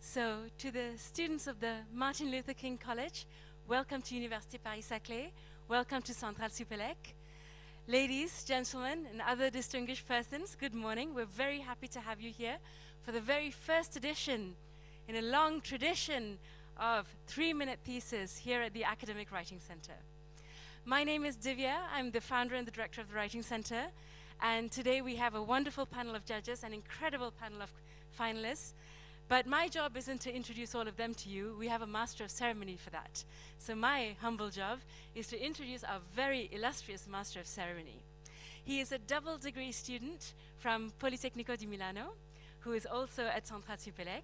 So, to the students of the Martin Luther King College, welcome to Université Paris-Saclay, welcome to Centrale Supélec. Ladies, gentlemen, and other distinguished persons, good morning. We're very happy to have you here for the very first edition in a long tradition of 3-minute thesis here at the Academic Writing Center. My name is Divya. I'm the founder and the director of the Writing Center. And today we have a wonderful panel of judges, an incredible panel of finalists. But my job isn't to introduce all of them to you. We have a master of ceremony for that. So my humble job is to introduce our very illustrious master of ceremony. He is a double degree student from Politecnico di Milano, who is also at Centrale Supélec.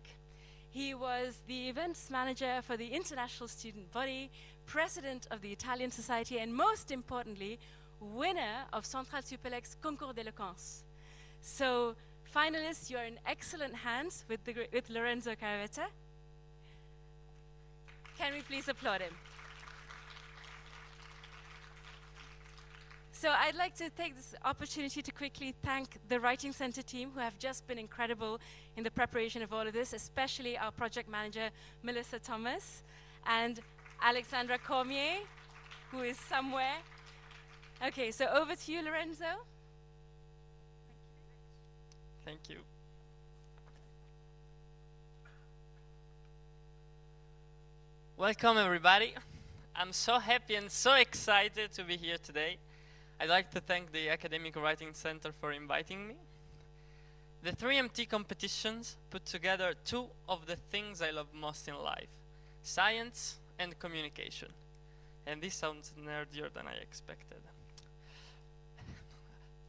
He was the events manager for the international student body, president of the Italian Society, and most importantly, winner of Centrale Supélec's Concours d'Eloquence. So, finalists, you are in excellent hands with Lorenzo Caravetta. Can we please applaud him? So I'd like to take this opportunity to quickly thank the Writing Center team who have just been incredible in the preparation of all of this, especially our project manager, Melissa Thomas, and Alexandra Cormier, who is somewhere. Okay, so over to you, Lorenzo. Thank you. Welcome, everybody. I'm so happy and so excited to be here today. I'd like to thank the Academic Writing Center for inviting me. The 3MT competitions put together two of the things I love most in life, science and communication. And this sounds nerdier than I expected.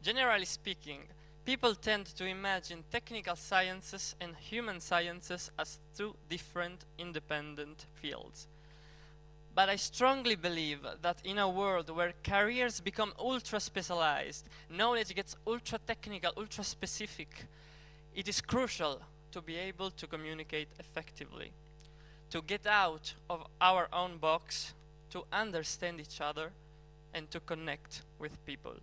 Generally speaking, people tend to imagine technical sciences and human sciences as two different independent fields. But I strongly believe that in a world where careers become ultra-specialized, knowledge gets ultra-technical, ultra-specific, it is crucial to be able to communicate effectively, to get out of our own box, to understand each other, and to connect with people.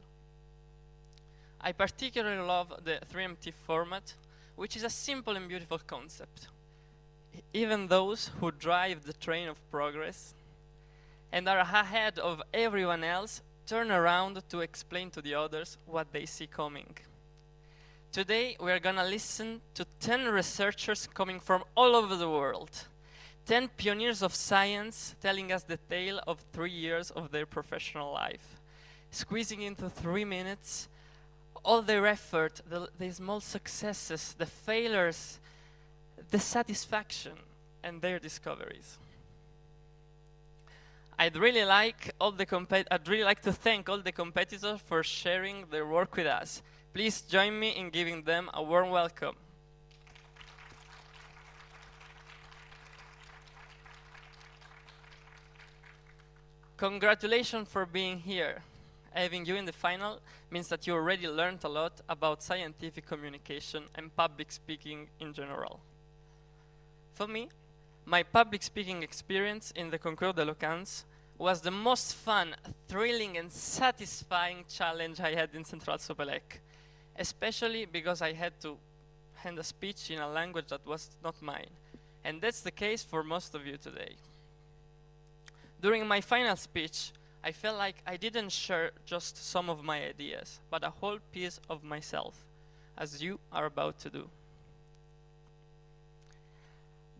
I particularly love the 3MT format, which is a simple and beautiful concept. Even those who drive the train of progress and are ahead of everyone else turn around to explain to the others what they see coming. Today we are gonna listen to 10 researchers coming from all over the world. 10 pioneers of science telling us the tale of 3 years of their professional life, squeezing into 3 minutes all their effort, the small successes, the failures, the satisfaction, and their discoveries. I'd really like to thank all the competitors for sharing their work with us. Please join me in giving them a warm welcome. Congratulations for being here. Having you in the final means that you already learned a lot about scientific communication and public speaking in general. For me, my public speaking experience in the Concours d'Eloquence was the most fun, thrilling, and satisfying challenge I had in Centrale Supélec, especially because I had to hand a speech in a language that was not mine. And that's the case for most of you today. During my final speech, I felt like I didn't share just some of my ideas, but a whole piece of myself, as you are about to do.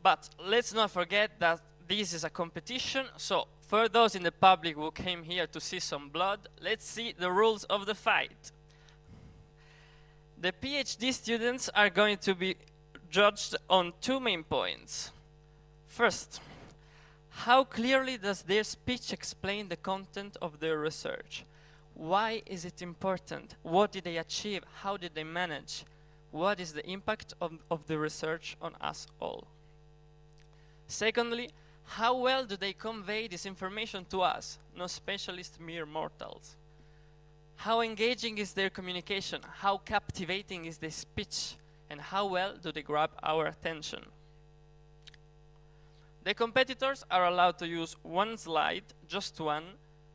But let's not forget that this is a competition, so for those in the public who came here to see some blood, let's see the rules of the fight. The PhD students are going to be judged on 2 main points. First, how clearly does their speech explain the content of their research? Why is it important? What did they achieve? How did they manage? What is the impact of the research on us all? Secondly, how well do they convey this information to us, no specialist, mere mortals? How engaging is their communication? How captivating is their speech? And how well do they grab our attention? The competitors are allowed to use 1 slide, just one,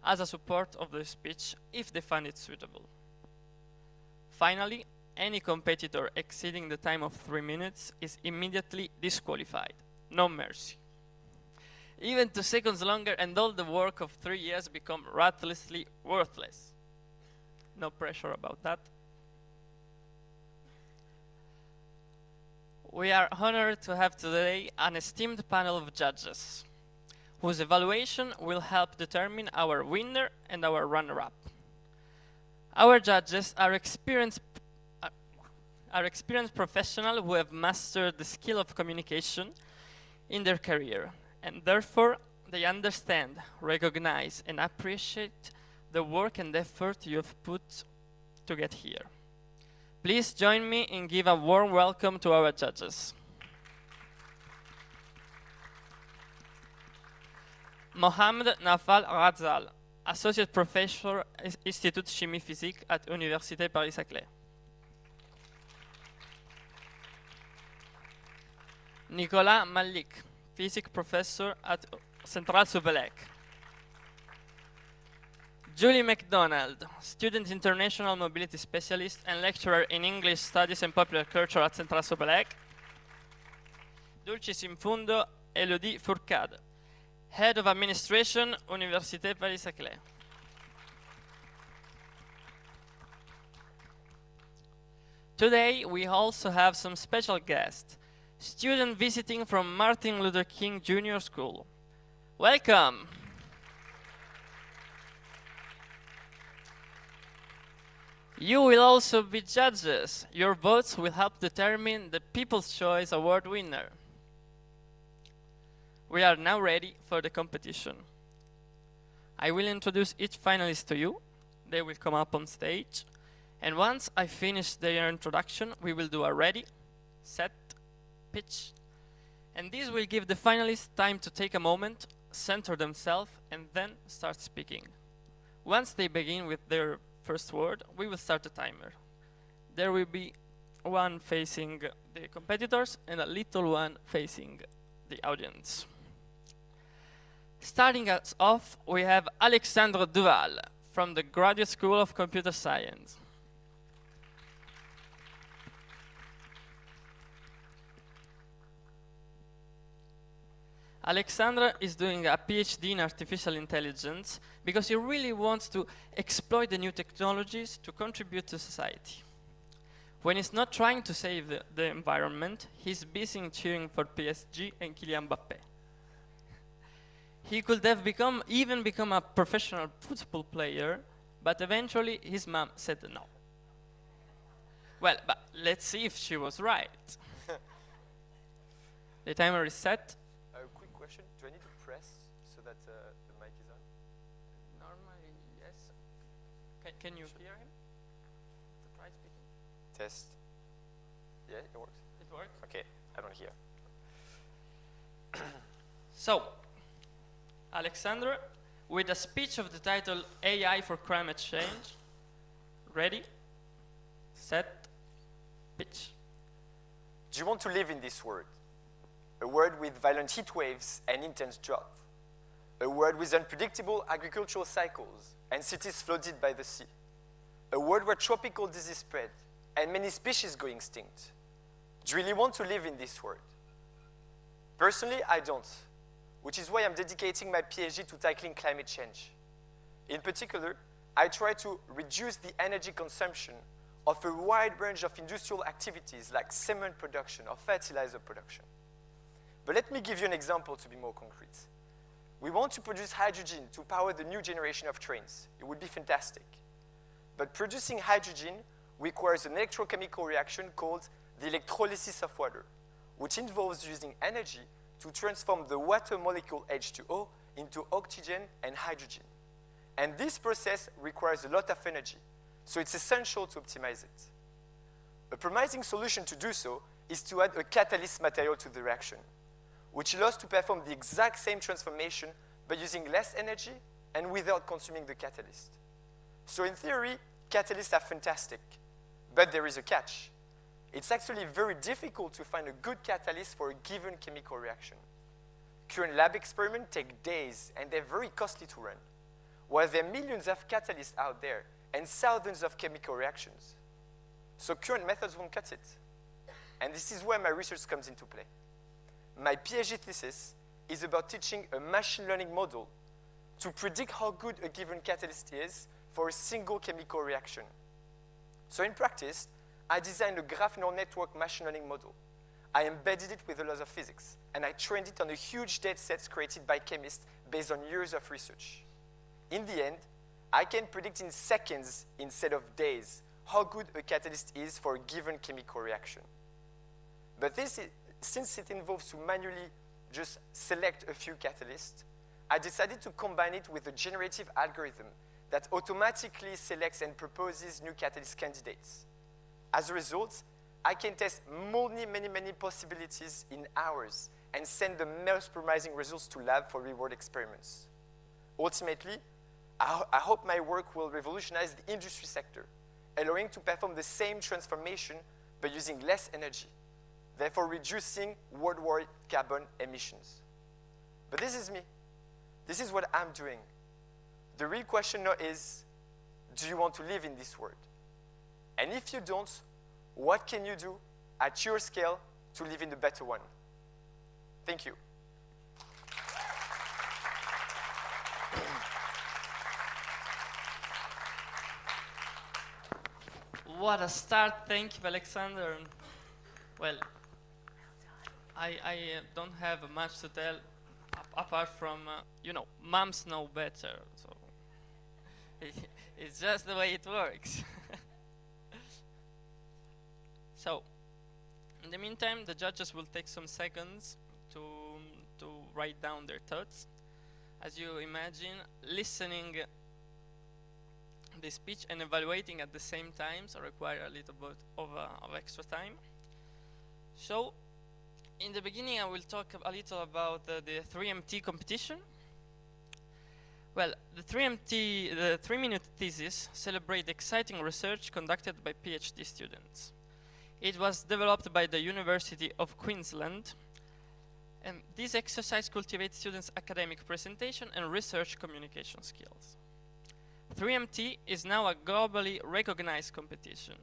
as a support of their speech if they find it suitable. Finally, any competitor exceeding the time of 3 minutes is immediately disqualified. No mercy. Even 2 seconds longer and all the work of 3 years become ruthlessly worthless. No pressure about that. We are honored to have today an esteemed panel of judges, whose evaluation will help determine our winner and our runner-up. Our judges are experienced professionals who have mastered the skill of communication in their career, and therefore they understand, recognize, and appreciate the work and effort you have put to get here. Please join me in giving a warm welcome to our judges. Mohamed Nafal Razal, Associate Professor, Institut Chimie Physique at Université Paris-Saclay. Nicolas Malik, Physics Professor at Central Supélec. Julie MacDonald, Student International Mobility Specialist and Lecturer in English Studies and Popular Culture at Central Supélec. Dulcis in fundo, Elodie Fourcade, Head of Administration, Université Paris-Saclay. Today, we also have some special guests, students visiting from Martin Luther King Jr. School. Welcome! You will also be judges. Your votes will help determine the People's Choice Award winner. We are now ready for the competition. I will introduce each finalist to you. They will come up on stage. And once I finish their introduction, we will do a ready, set, pitch. And this will give the finalists time to take a moment, center themselves, and then start speaking. Once they begin with their first word, we will start the timer. There will be one facing the competitors and a little one facing the audience. Starting us off, we have Alexandre Duval from the Graduate School of Computer Science. Alexandre is doing a PhD in artificial intelligence because he really wants to exploit the new technologies to contribute to society. When he's not trying to save the environment, he's busy cheering for PSG and Kylian Mbappé. He could have even become a professional football player, but eventually his mom said no. Well, but let's see if she was right. The timer is set. Quick question, do I need to press so that the mic is on? Normally, yes. Can you hear him? Try speaking. Test. Yeah, it works? It works. Okay, I don't hear. So, Alexandre, with a speech of the title AI for Climate Change, ready, set, pitch. Do you want to live in this world? A world with violent heat waves and intense drought. A world with unpredictable agricultural cycles and cities flooded by the sea. A world where tropical disease spread and many species go extinct. Do you really want to live in this world? Personally, I don't, which is why I'm dedicating my PhD to tackling climate change. In particular, I try to reduce the energy consumption of a wide range of industrial activities like cement production or fertilizer production. But let me give you an example to be more concrete. We want to produce hydrogen to power the new generation of trains. It would be fantastic. But producing hydrogen requires an electrochemical reaction called the electrolysis of water, which involves using energy to transform the water molecule H2O into oxygen and hydrogen. And this process requires a lot of energy, so it's essential to optimize it. A promising solution to do so is to add a catalyst material to the reaction, which allows to perform the exact same transformation by using less energy and without consuming the catalyst. So in theory, catalysts are fantastic, but there is a catch. It's actually very difficult to find a good catalyst for a given chemical reaction. Current lab experiments take days and they're very costly to run, while there are millions of catalysts out there and thousands of chemical reactions. So current methods won't cut it. And this is where my research comes into play. My PhD thesis is about teaching a machine learning model to predict how good a given catalyst is for a single chemical reaction. So in practice, I designed a graph neural network machine learning model. I embedded it with the laws of physics, and I trained it on a huge data sets created by chemists based on years of research. In the end, I can predict in seconds instead of days how good a catalyst is for a given chemical reaction. But since it involves to manually just select a few catalysts, I decided to combine it with a generative algorithm that automatically selects and proposes new catalyst candidates. As a result, I can test many possibilities in hours and send the most promising results to lab for real-world experiments. Ultimately, I hope my work will revolutionize the industry sector, allowing to perform the same transformation but using less energy, therefore reducing worldwide carbon emissions. But this is me. This is what I'm doing. The real question now is, do you want to live in this world? And if you don't, what can you do at your scale to live in the better one? Thank you. What a start. Thank you, Alexander. Well, I don't have much to tell apart from, moms know better. So it's just the way it works. So, in the meantime, the judges will take some seconds to write down their thoughts. As you imagine, listening the speech and evaluating at the same time, so require a little bit of extra time. So, in the beginning, I will talk a little about the 3MT competition. Well, the 3 Minute Thesis celebrate exciting research conducted by PhD students. It was developed by the University of Queensland, and this exercise cultivates students' academic presentation and research communication skills. 3MT is now a globally recognized competition.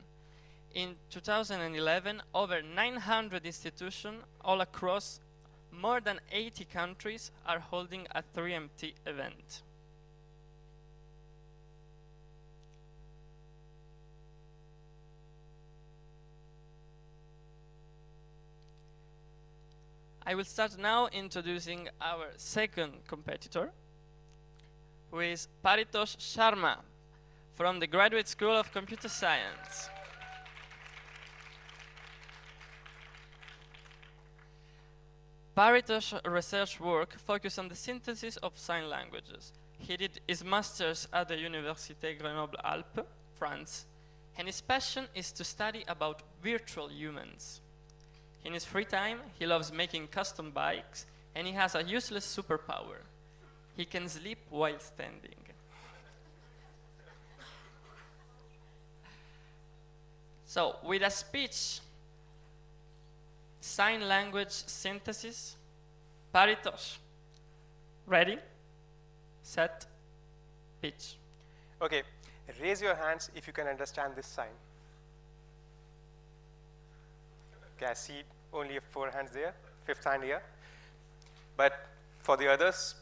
In 2011, over 900 institutions all across more than 80 countries are holding a 3MT event. I will start now introducing our second competitor, who is Paritosh Sharma from the Graduate School of Computer Science. Paritosh's research work focused on the synthesis of sign languages. He did his master's at the Université Grenoble-Alpes, France, and his passion is to study about virtual humans. In his free time, he loves making custom bikes, and he has a useless superpower. He can sleep while standing. So, with a speech, sign language synthesis, Paritosh. Ready, set, pitch. Okay, raise your hands if you can understand this sign. Okay, I see only 4 hands there, 5th hand here. But for the others,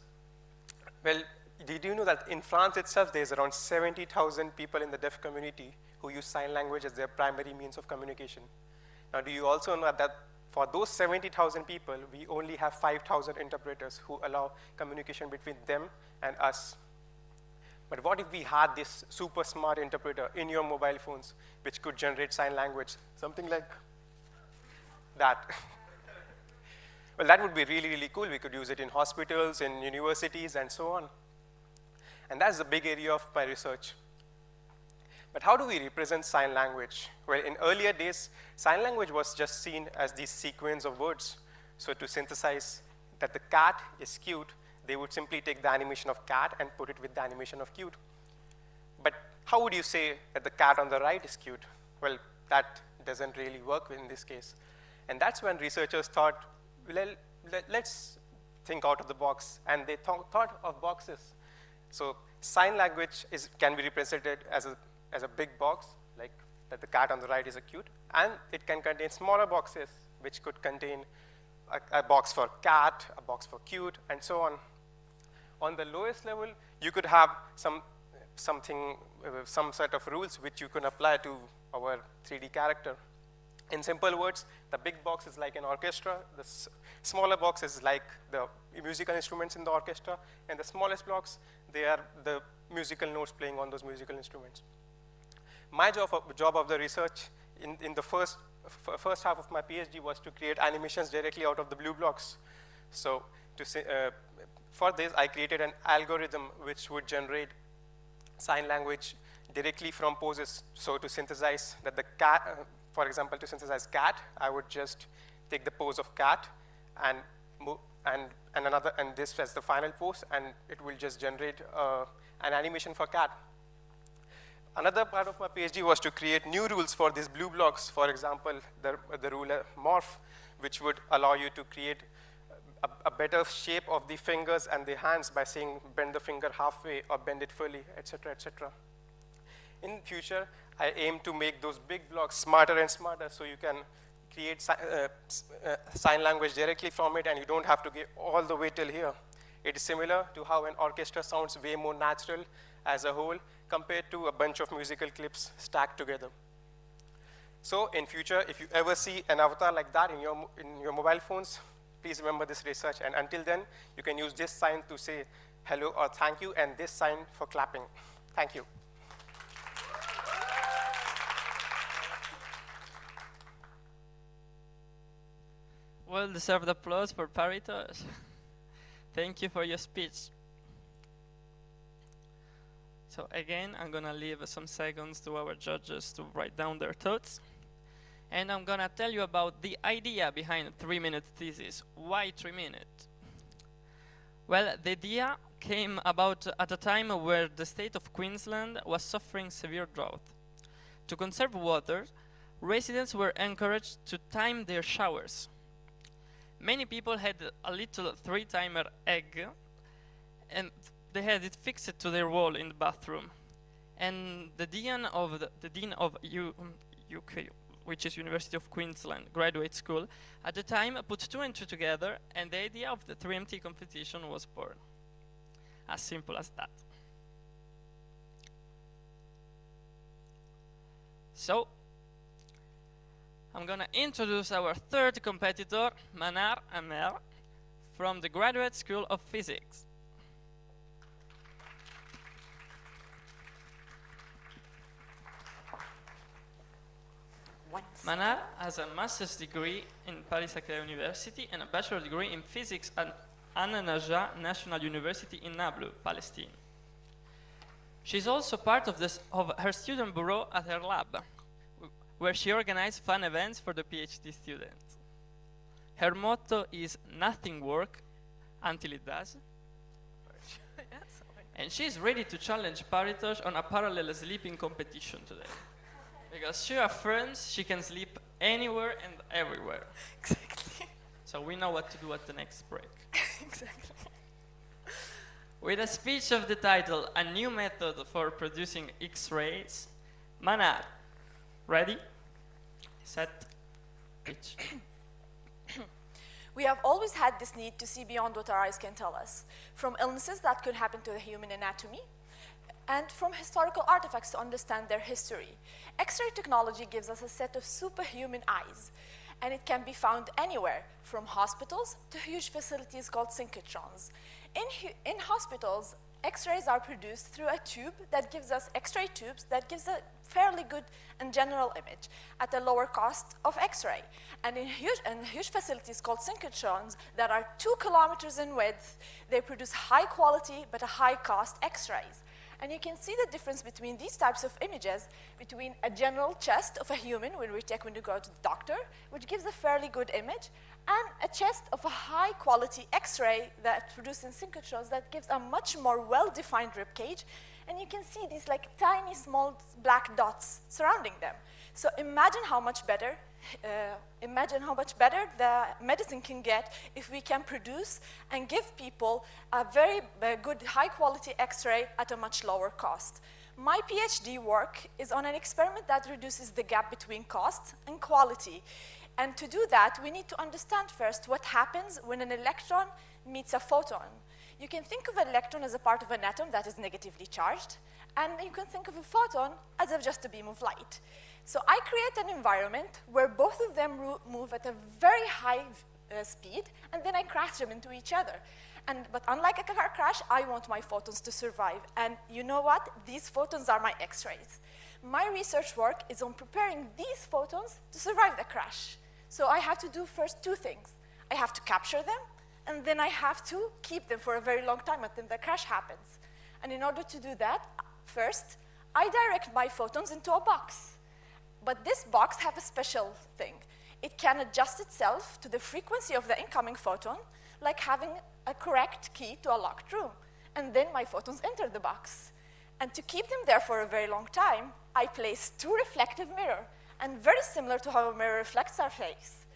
well, did you know that in France itself, there's around 70,000 people in the deaf community who use sign language as their primary means of communication? Now, do you also know that for those 70,000 people, we only have 5,000 interpreters who allow communication between them and us? But what if we had this super smart interpreter in your mobile phones, which could generate sign language, something like that? Well, that would be really cool. We could use it in hospitals, in universities, and so on. And that's the big area of my research. But how do we represent sign language? Well, in earlier days, sign language was just seen as this sequence of words. So to synthesize that the cat is cute, they would simply take the animation of cat and put it with the animation of cute. But how would you say that the cat on the right is cute? Well, that doesn't really work in this case. And that's when researchers thought, well, let's think out of the box. And they thought of boxes. So sign language can be represented as a big box, like that the cat on the right is acute. And it can contain smaller boxes, which could contain a box for cat, a box for cute, and so on. On the lowest level, you could have some set of rules which you can apply to our 3D character. In simple words, the big box is like an orchestra, the smaller box is like the musical instruments in the orchestra, and the smallest blocks, they are the musical notes playing on those musical instruments. My job of the research in the first half of my PhD was to create animations directly out of the blue blocks. So for this, I created an algorithm which would generate sign language directly from poses. So to synthesize that the cat, for example, to synthesize cat, I would just take the pose of cat and move, and this as the final pose, and it will just generate an animation for cat. Another part of my PhD was to create new rules for these blue blocks. For example, the rule morph, which would allow you to create a better shape of the fingers and the hands by saying bend the finger halfway or bend it fully, etc., etc. In future, I aim to make those big blocks smarter and smarter, so you can create sign language directly from it, and you don't have to get all the way till here. It is similar to how an orchestra sounds way more natural as a whole compared to a bunch of musical clips stacked together. So in future, if you ever see an avatar like that in your mobile phones, please remember this research. And until then, you can use this sign to say hello or thank you, and this sign for clapping. Thank you. Well-deserved applause for Paritosh. Thank you for your speech. So again, I'm gonna leave some seconds to our judges to write down their thoughts. And I'm gonna tell you about the idea behind 3 Minute Thesis. Why 3 minutes? Well, the idea came about at a time where the state of Queensland was suffering severe drought. To conserve water, residents were encouraged to time their showers. Many people had a little 3-timer egg, and they had it fixed to their wall in the bathroom. And the dean of UK, which is University of Queensland graduate school, at the time put 2 and 2 together, and the idea of the 3MT competition was born. As simple as that. So, I'm gonna introduce our third competitor, Manar Amer, from the Graduate School of Physics. Manar has a master's degree in Paris-Saclay University and a bachelor degree in physics at An-Najah National University in Nablus, Palestine. She's also part of her student bureau at her lab, where she organizes fun events for the PhD students. Her motto is nothing works until it does. And she's ready to challenge Paritosh on a parallel sleeping competition today. Because she affirms she can sleep anywhere and everywhere. Exactly. So we know what to do at the next break. Exactly. With a speech of the title, A New Method for Producing X-Rays, Manar, ready, set, pitch. We have always had this need to see beyond what our eyes can tell us, from illnesses that could happen to the human anatomy, and from historical artifacts to understand their history. X-ray technology gives us a set of superhuman eyes, and it can be found anywhere, from hospitals to huge facilities called synchrotrons. In hospitals, X-rays are produced through a tube that gives us X-ray tubes that gives a fairly good and general image at a lower cost of X-ray. And in huge facilities called synchrotrons that are 2 kilometers in width, they produce high quality but a high cost X-rays. And you can see the difference between these types of images between a general chest of a human when we go to the doctor, which gives a fairly good image, and a chest of a high quality X-ray that's produced in synchrotrons that gives a much more well-defined rib cage. And you can see these like tiny small black dots surrounding them. So imagine how much better the medicine can get if we can produce and give people a very good high quality X-ray at a much lower cost. My PhD work is on an experiment that reduces the gap between cost and quality. And to do that, we need to understand first what happens when an electron meets a photon. You can think of an electron as a part of an atom that is negatively charged, and you can think of a photon as just a beam of light. So I create an environment where both of them move at a very high speed, and then I crash them into each other. But unlike a car crash, I want my photons to survive. And you know what? These photons are my X-rays. My research work is on preparing these photons to survive the crash. So I have to do first two things. I have to capture them, and then I have to keep them for a very long time until the crash happens. And in order to do that, first, I direct my photons into a box. But this box has a special thing. It can adjust itself to the frequency of the incoming photon, like having a correct key to a locked room. And then my photons enter the box. And to keep them there for a very long time, I place two reflective mirrors, and very similar to how a mirror reflects our face.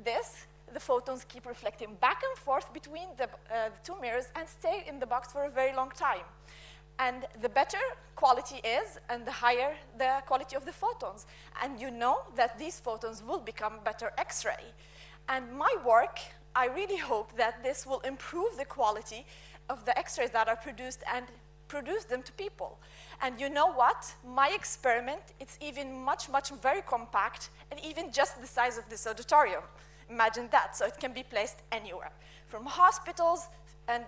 The photons keep reflecting back and forth between the two mirrors and stay in the box for a very long time. And the better quality is, and the higher the quality of the photons. And you know that these photons will become better X-ray. And my work, I really hope that this will improve the quality of the X-rays that are produced and produce them to people. And you know what? My experiment, it's even much, very compact, and even just the size of this auditorium. Imagine that. So it can be placed anywhere, from hospitals and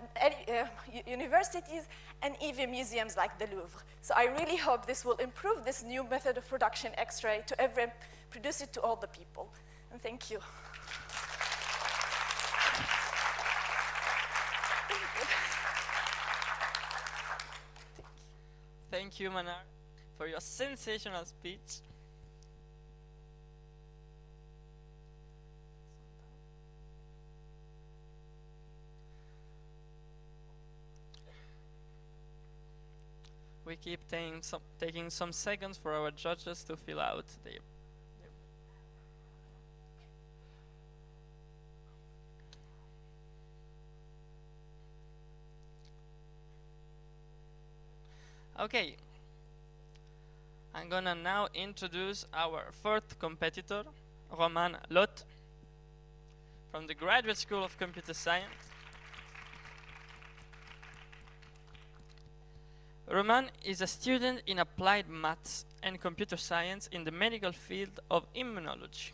universities, and even museums like the Louvre. So I really hope this will improve this new method of production X-ray to produce it to all the people. And thank you. Thank you, Manar, for your sensational speech. We keep taking some seconds for our judges to fill out their. Okay, I'm gonna now introduce our fourth competitor, Roman Lot, from the Graduate School of Computer Science. Roman is a student in applied maths and computer science in the medical field of immunology.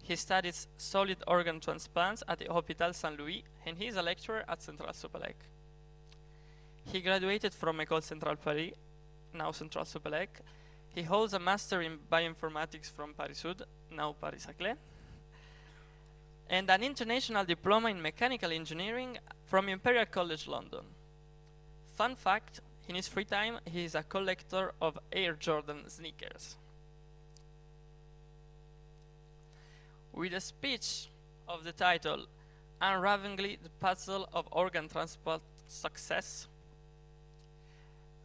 He studies solid organ transplants at the Hôpital Saint-Louis, and he is a lecturer at Central Supélec. He graduated from École Centrale Paris, now Central Supélec. He holds a master in bioinformatics from Paris Sud, now Paris-Saclay, and an international diploma in mechanical engineering from Imperial College London. Fun fact, in his free time, he is a collector of Air Jordan sneakers. With a speech of the title, Unraveling the Puzzle of Organ Transplant Success,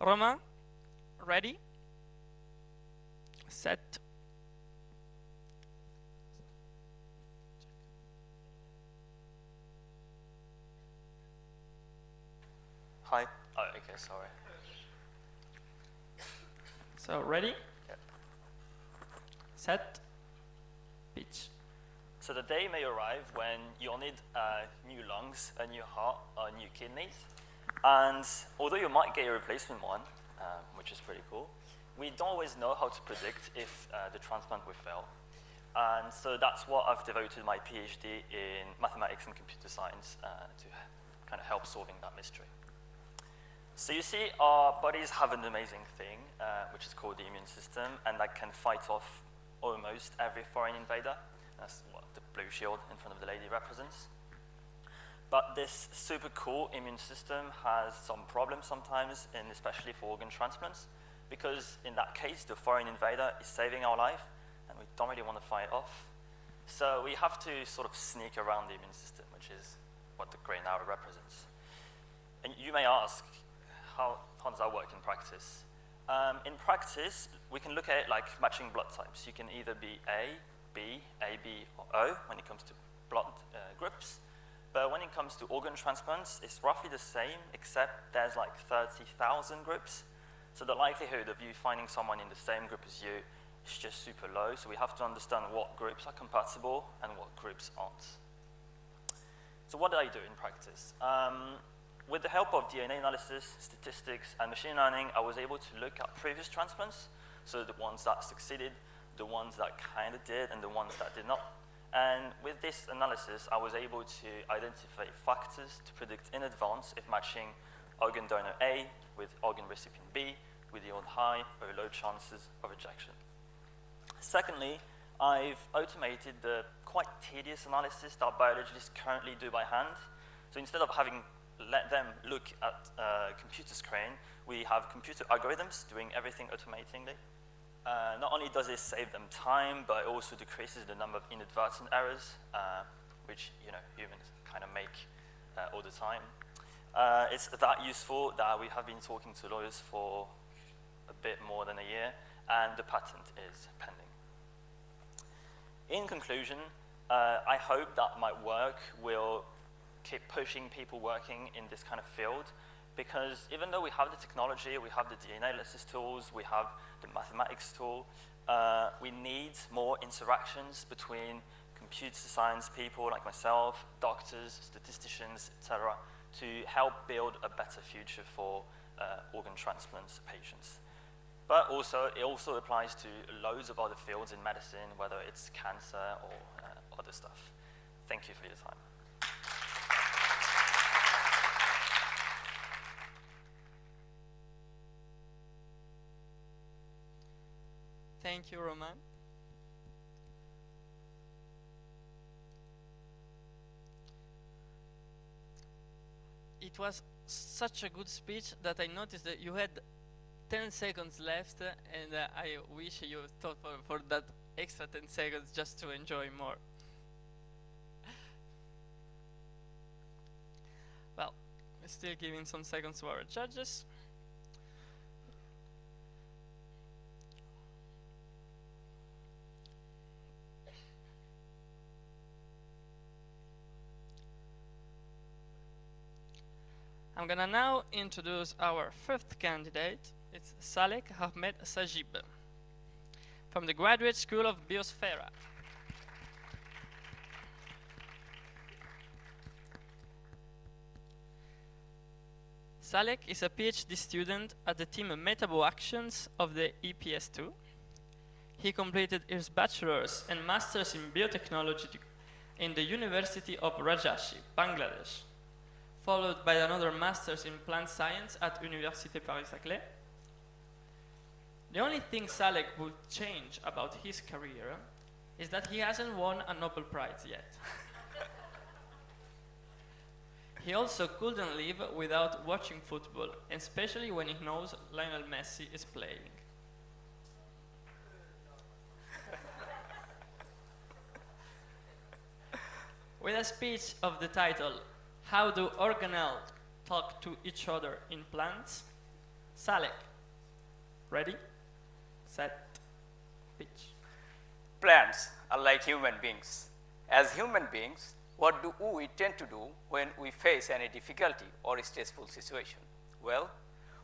Romain, ready, set. Hi. Oh, okay, sorry. So, ready, Yeah. set, pitch. So the day may arrive when you'll need new lungs, a new heart, or new kidneys. And although you might get a replacement one, which is pretty cool, we don't always know how to predict if the transplant will fail. And so that's what I've devoted my PhD in mathematics and computer science to kind of help solving that mystery. So you see, our bodies have an amazing thing, which is called the immune system, and that can fight off almost every foreign invader. That's what the blue shield in front of the lady represents. But this super cool immune system has some problems sometimes, and especially for organ transplants, because in that case, the foreign invader is saving our life, and we don't really want to fight it off. So we have to sort of sneak around the immune system, which is what the grey arrow represents. And you may ask, how does that work in practice? In practice, we can look at it like matching blood types. You can either be A, B, or O when it comes to blood groups. But when it comes to organ transplants, it's roughly the same, except there's like 30,000 groups. So the likelihood of you finding someone in the same group as you is just super low. So we have to understand what groups are compatible and what groups aren't. So what did I do in practice? With the help of DNA analysis, statistics, and machine learning, I was able to look at previous transplants, so the ones that succeeded, the ones that kind of did, and the ones that did not. And with this analysis, I was able to identify factors to predict in advance if matching organ donor A with organ recipient B would yield high or low chances of rejection. Secondly, I've automated the quite tedious analysis that biologists currently do by hand. So instead of having let them look at a computer screen, we have computer algorithms doing everything automatingly. Not only does it save them time, but it also decreases the number of inadvertent errors, which humans kind of make all the time. It's that useful that we have been talking to lawyers for a bit more than a year, and the patent is pending. In conclusion, I hope that my work will keep pushing people working in this kind of field, because even though we have the technology, we have the DNA analysis tools, we have the mathematics tool, we need more interactions between computer science people like myself, doctors, statisticians, etc., to help build a better future for organ transplants patients. But also, it also applies to loads of other fields in medicine, whether it's cancer or other stuff. Thank you for your time. Thank you, Roman. It was such a good speech that I noticed that you had 10 seconds left, and I wish you thought for that extra 10 seconds just to enjoy more. Well, we're still giving some seconds to our judges. I'm gonna now introduce our fifth candidate. It's Salek Ahmed Sajib from the Graduate School of Biosphere. Salek is a PhD student at the team Metabo Actions of the EPS2. He completed his bachelor's and master's in biotechnology in the University of Rajshahi, Bangladesh, followed by another master's in plant science at Université Paris-Saclay. The only thing Salek would change about his career is that he hasn't won a Nobel Prize yet. He also couldn't live without watching football, especially when he knows Lionel Messi is playing. With a speech of the title, "How do organelles talk to each other in plants?" Salek, ready, set, pitch. Plants are like human beings. As human beings, what do we tend to do when we face any difficulty or stressful situation? Well,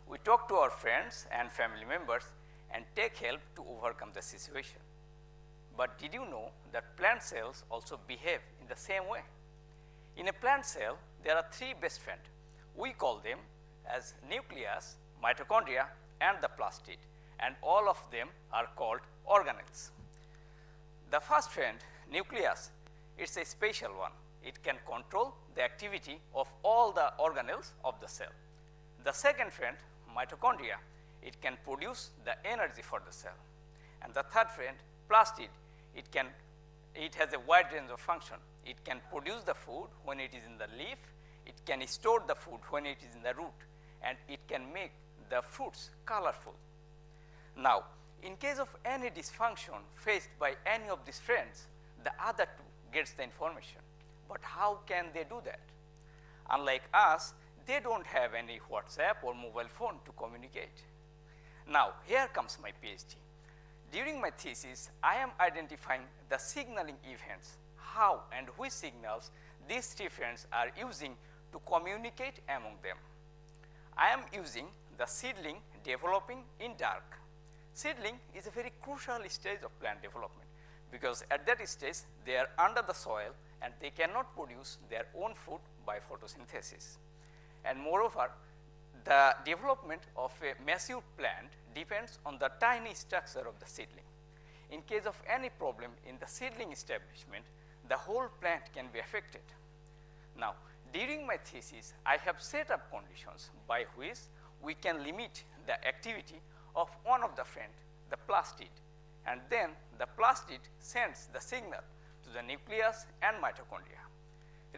we talk to our friends and family members and take help to overcome the situation. But did you know that plant cells also behave in the same way? In a plant cell, there are three best friends. We call them as nucleus, mitochondria, and the plastid, and all of them are called organelles. The first friend, nucleus, it's a special one. It can control the activity of all the organelles of the cell. The second friend, mitochondria, it can produce the energy for the cell. And the third friend, plastid, it has a wide range of function. It can produce the food when it is in the leaf, it can store the food when it is in the root, and it can make the fruits colorful. Now, in case of any dysfunction faced by any of these friends, the other two gets the information. But how can they do that? Unlike us, they don't have any WhatsApp or mobile phone to communicate. Now, here comes my PhD. During my thesis, I am identifying the signaling events, how and which signals these three friends are using to communicate among them. I am using the seedling developing in dark. Seedling is a very crucial stage of plant development because at that stage they are under the soil and they cannot produce their own food by photosynthesis. And moreover, the development of a massive plant depends on the tiny structure of the seedling. In case of any problem in the seedling establishment, the whole plant can be affected. Now, during my thesis, I have set up conditions by which we can limit the activity of one of the friend, the plastid, and then the plastid sends the signal to the nucleus and mitochondria.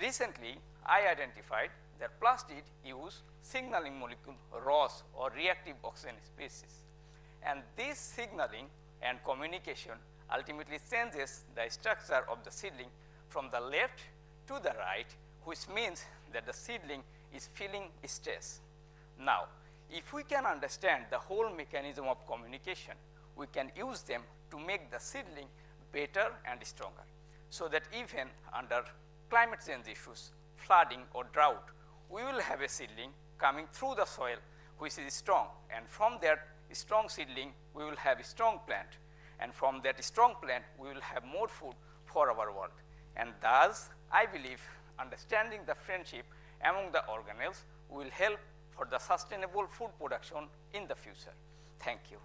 Recently, I identified that plastid use signaling molecule ROS or reactive oxygen species, and this signaling and communication ultimately changes the structure of the seedling from the left to the right, which means that the seedling is feeling stress. Now, if we can understand the whole mechanism of communication, we can use them to make the seedling better and stronger, so that even under climate change issues, flooding or drought, we will have a seedling coming through the soil which is strong, and from that strong seedling we will have a strong plant, and from that strong plant we will have more food for our world. And thus, I believe understanding the friendship among the organelles will help for the sustainable food production in the future. Thank you.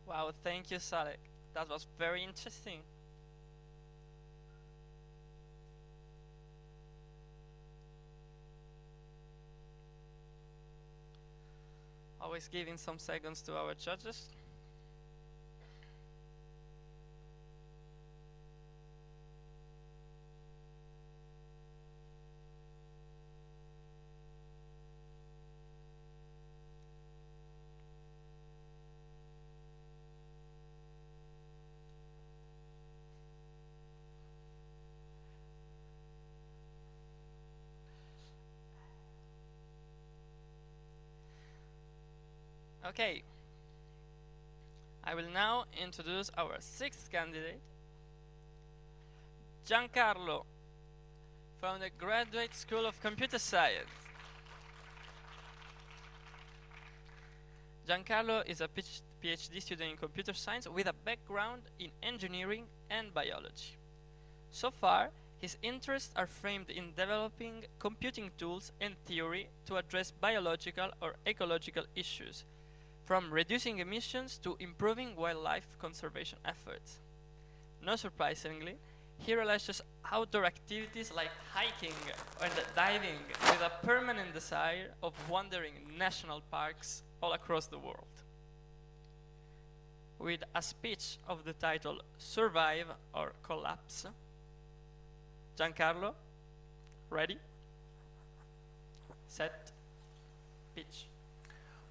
Wow, thank you, Salek. That was very interesting. Always giving some seconds to our judges. Okay, I will now introduce our sixth candidate, Giancarlo, from the Graduate School of Computer Science. Giancarlo is a PhD student in computer science with a background in engineering and biology. So far, his interests are framed in developing computing tools and theory to address biological or ecological issues, from reducing emissions to improving wildlife conservation efforts. Not surprisingly, he relishes outdoor activities like hiking and diving with a permanent desire of wandering national parks all across the world. With a speech of the title Survive or Collapse, Giancarlo, ready, set, pitch.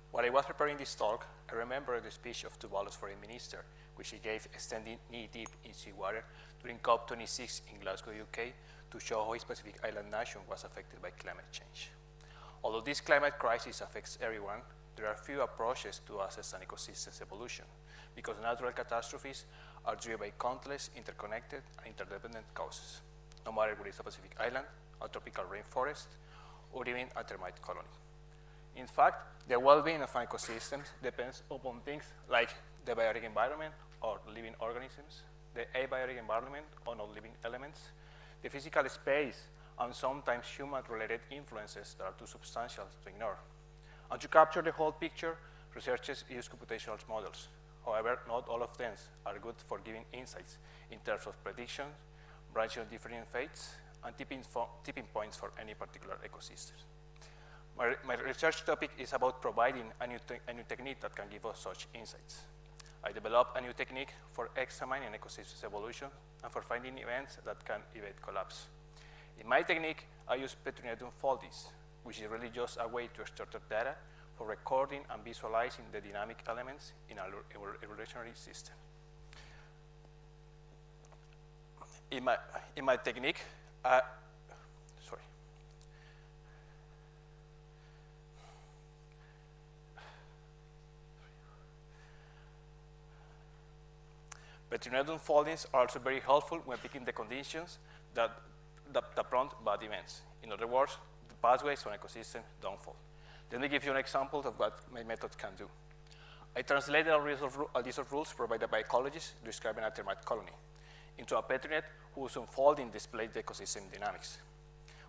While I was preparing this talk, I remembered the speech of Tuvalu's foreign minister, which he gave standing knee-deep in seawater during COP26 in Glasgow, UK, to show how his Pacific Island nation was affected by climate change. Although this climate crisis affects everyone, there are few approaches to assess an ecosystem's evolution, because natural catastrophes are driven by countless interconnected and interdependent causes, no matter whether it's a Pacific island, a tropical rainforest, or even a termite colony. In fact, the well-being of an ecosystem depends upon things like the biotic environment or living organisms, the abiotic environment or non-living elements, the physical space, and sometimes human-related influences that are too substantial to ignore. And to capture the whole picture, researchers use computational models. However, not all of them are good for giving insights in terms of predictions, branching on different fates, and tipping points for any particular ecosystem. My research topic is about providing a new technique that can give us such insights. I developed a new technique for examining ecosystem's evolution and for finding events that can evade collapse. In my technique, I use Petrinatum foldis, which is really just a way to structure data for recording and visualizing the dynamic elements in our evolutionary system. In my technique, But Trinomial unfoldings are also very helpful when picking the conditions that prompt bad events. In other words, the pathways on ecosystem don't fall. Let me give you an example of what my method can do. I translated a list of rules provided by ecologists describing a termite colony into a Petri net whose unfolding displayed the ecosystem dynamics.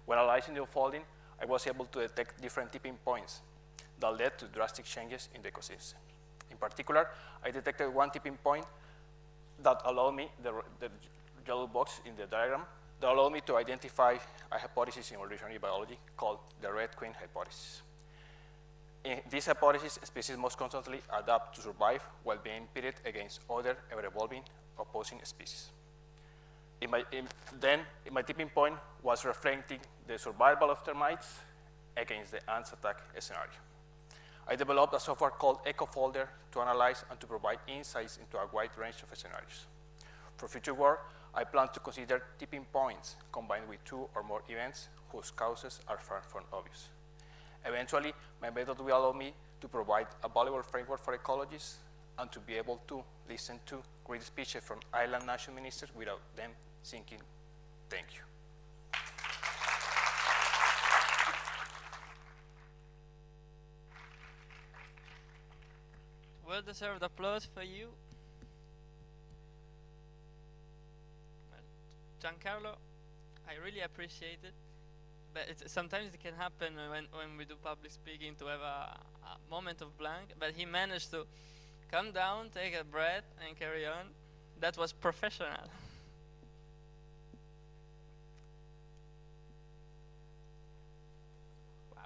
When analyzing the unfolding, I was able to detect different tipping points that led to drastic changes in the ecosystem. In particular, I detected one tipping point that allowed me, the yellow box in the diagram, that allowed me to identify a hypothesis in evolutionary biology called the red queen hypothesis. In this hypothesis, species most constantly adapt to survive while being pitted against other ever-evolving opposing species. My tipping point was reflecting the survival of termites against the ants attack scenario. I developed a software called EcoFolder to analyze and to provide insights into a wide range of scenarios. For future work, I plan to consider tipping points combined with 2 or more events whose causes are far from obvious. Eventually, my method will allow me to provide a valuable framework for ecologists and to be able to listen to great speeches from island national ministers without them thinking, thank you. Well-deserved applause for you. Well, Giancarlo, I really appreciate it. But sometimes it can happen when we do public speaking to have a moment of blank. But he managed to come down, take a breath, and carry on. That was professional. Wow.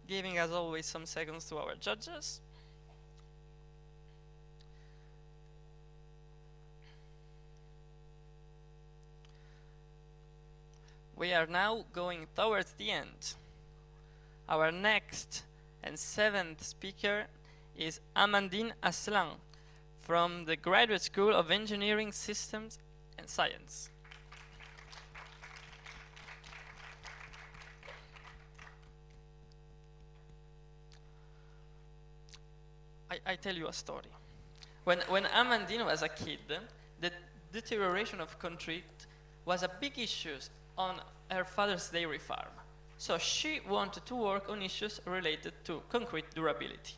Giving as always some seconds to our judges. We are now going towards the end. Our next and 7th speaker is Amandine Aslan from the Graduate School of Engineering Systems and Science. I tell you a story. When Amandine was a kid, the deterioration of concrete was a big issue on her father's dairy farm. So she wanted to work on issues related to concrete durability.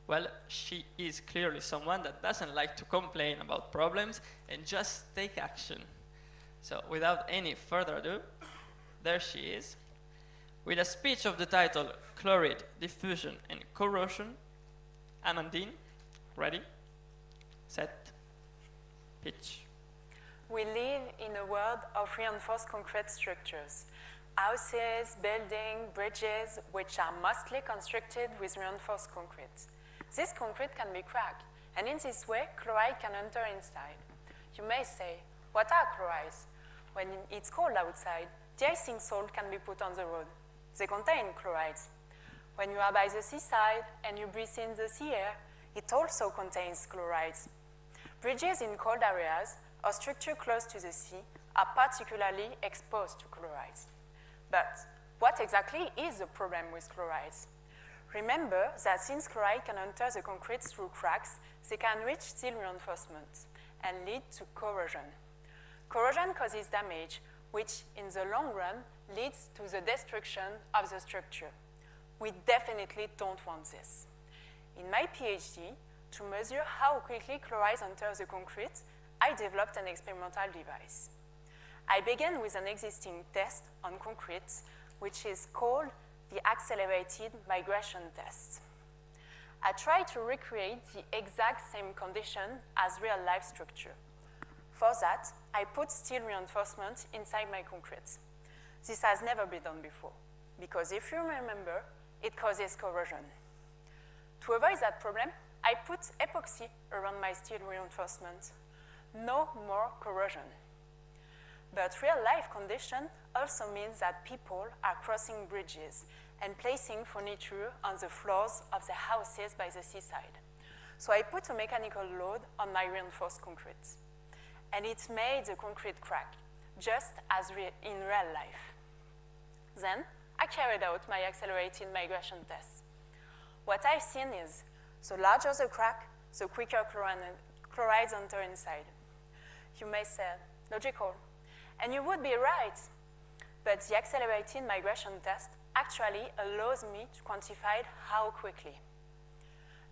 Well, she is clearly someone that doesn't like to complain about problems and just take action. So without any further ado, there she is, with a speech of the title, Chloride, Diffusion and Corrosion. Amandine, ready, set, pitch. We live in a world of reinforced concrete structures. Houses, buildings, bridges, which are mostly constructed with reinforced concrete. This concrete can be cracked, and in this way, chloride can enter inside. You may say, what are chlorides? When it's cold outside, de-icing salt can be put on the road. They contain chlorides. When you are by the seaside and you breathe in the sea air, it also contains chlorides. Bridges in cold areas or structures close to the sea are particularly exposed to chlorides. But what exactly is the problem with chlorides? Remember that since chloride can enter the concrete through cracks, they can reach steel reinforcements and lead to corrosion. Corrosion causes damage, which in the long run leads to the destruction of the structure. We definitely don't want this. In my PhD, to measure how quickly chlorides enter the concrete, I developed an experimental device. I began with an existing test on concrete, which is called the accelerated migration test. I tried to recreate the exact same condition as real-life structure. For that, I put steel reinforcement inside my concrete. This has never been done before, because if you remember, it causes corrosion. To avoid that problem, I put epoxy around my steel reinforcement. No more corrosion. But real-life condition also means that people are crossing bridges and placing furniture on the floors of the houses by the seaside. So I put a mechanical load on my reinforced concrete. And it made the concrete crack, just as in real life. Then, I carried out my accelerated migration test. What I've seen is, the larger the crack, so quicker chlorides enter inside. You may say, logical. And you would be right, but the accelerated migration test actually allows me to quantify how quickly.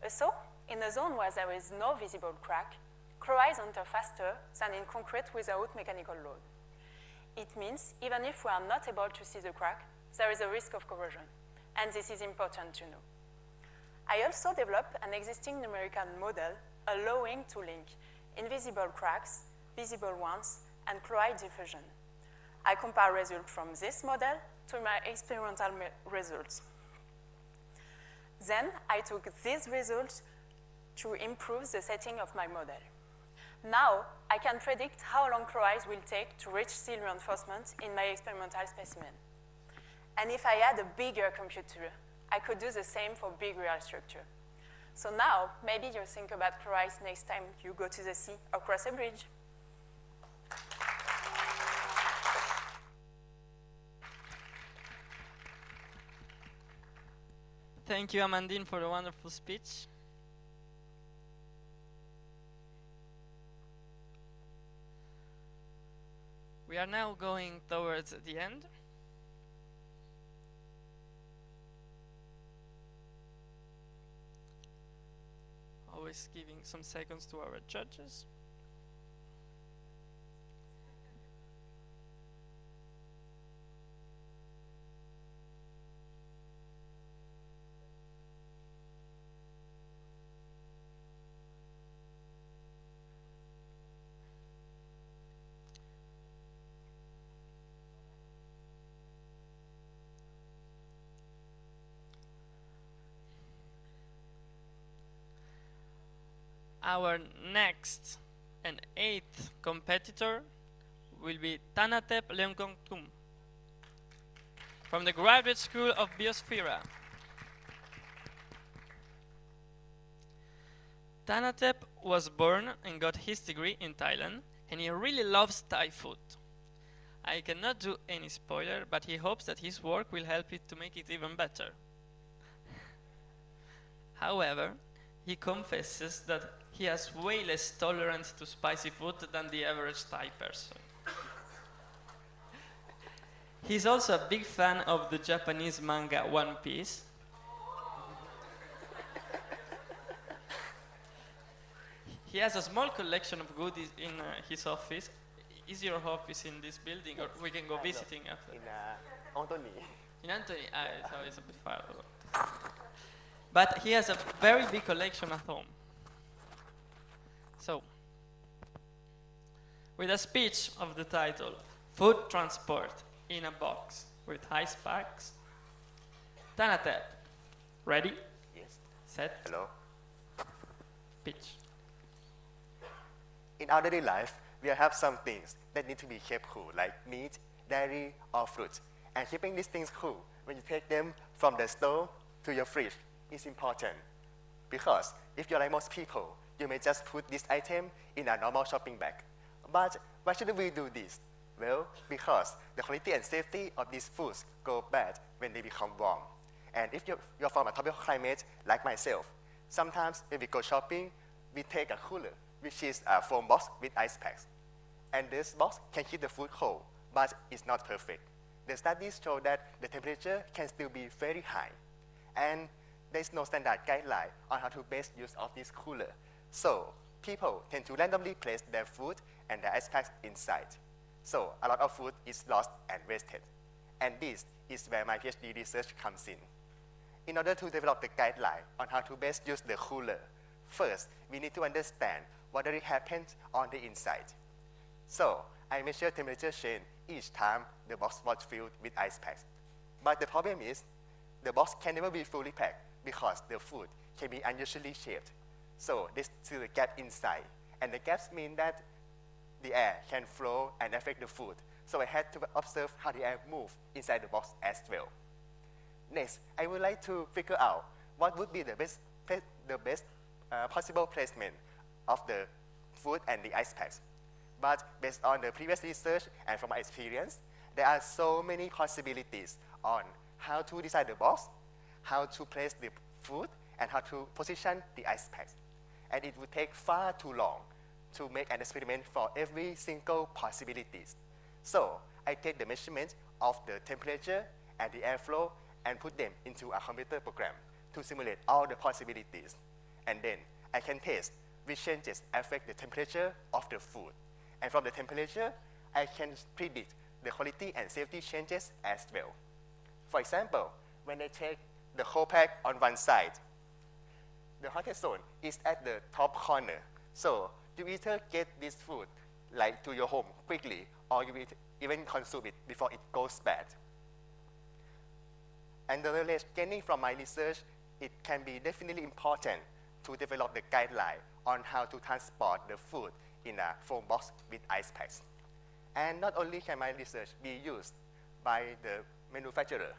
Also, in a zone where there is no visible crack, chlorides enter faster than in concrete without mechanical load. It means even if we are not able to see the crack, there is a risk of corrosion, and this is important to know. I also developed an existing numerical model allowing to link invisible cracks, visible ones, and chloride diffusion. I compare results from this model to my experimental results. Then I took these results to improve the setting of my model. Now I can predict how long chlorides will take to reach steel reinforcement in my experimental specimen. And if I had a bigger computer, I could do the same for big real structure. So now, maybe you think about chlorides next time you go to the sea or cross a bridge. Thank you, Amandine, for the wonderful speech. We are now going towards the end. Always giving some seconds to our judges. Our next and 8th competitor will be Tanatep Leongkongtum from the Graduate School of Biosphere. Tanatep was born and got his degree in Thailand, and he really loves Thai food. I cannot do any spoiler, but he hopes that his work will help it to make it even better. However, he confesses that he has way less tolerance to spicy food than the average Thai person. He's also a big fan of the Japanese manga One Piece. He has a small collection of goodies in his office. Is your office in this building, or we can go visiting after? In Anthony. In Anthony? So it's a bit far. But he has a very big collection at home. So, with a speech of the title, Food Transport in a Box with Ice Packs, Tanatep, ready? Yes. Set. Hello. Pitch. In our daily life, we have some things that need to be kept cool, like meat, dairy, or fruit. And keeping these things cool when you take them from the stove to your fridge is important. Because if you're like most people, you may just put this item in a normal shopping bag. But why shouldn't we do this? Well, because the quality and safety of these foods go bad when they become warm. And if you're from a tropical climate like myself, sometimes when we go shopping, we take a cooler, which is a foam box with ice packs. And this box can keep the food cold, but it's not perfect. The studies show that the temperature can still be very high. And there's no standard guideline on how to best use of this cooler. So people tend to randomly place their food and their ice packs inside. So a lot of food is lost and wasted. And this is where my PhD research comes in. In order to develop the guideline on how to best use the cooler, first, we need to understand what really happens on the inside. So I measure temperature change each time the box was filled with ice packs. But the problem is, the box can never be fully packed because the food can be unusually shaped. So there's still a gap inside. And the gaps mean that the air can flow and affect the food. So I had to observe how the air moves inside the box as well. Next, I would like to figure out what would be the best possible placement of the food and the ice packs. But based on the previous research and from my experience, there are so many possibilities on how to design the box, how to place the food, and how to position the ice packs. and it would take far too long to make an experiment for every single possibilities. So I take the measurement of the temperature and the airflow and put them into a computer program to simulate all the possibilities. And then I can test which changes affect the temperature of the food. And from the temperature, I can predict the quality and safety changes as well. For example, when I take the whole pack on one side, the hottest zone is at the top corner. So you either get this food like to your home quickly, or you will even consume it before it goes bad. And the knowledge gaining from my research, it can be definitely important to develop the guideline on how to transport the food in a foam box with ice packs. And not only can my research be used by the manufacturer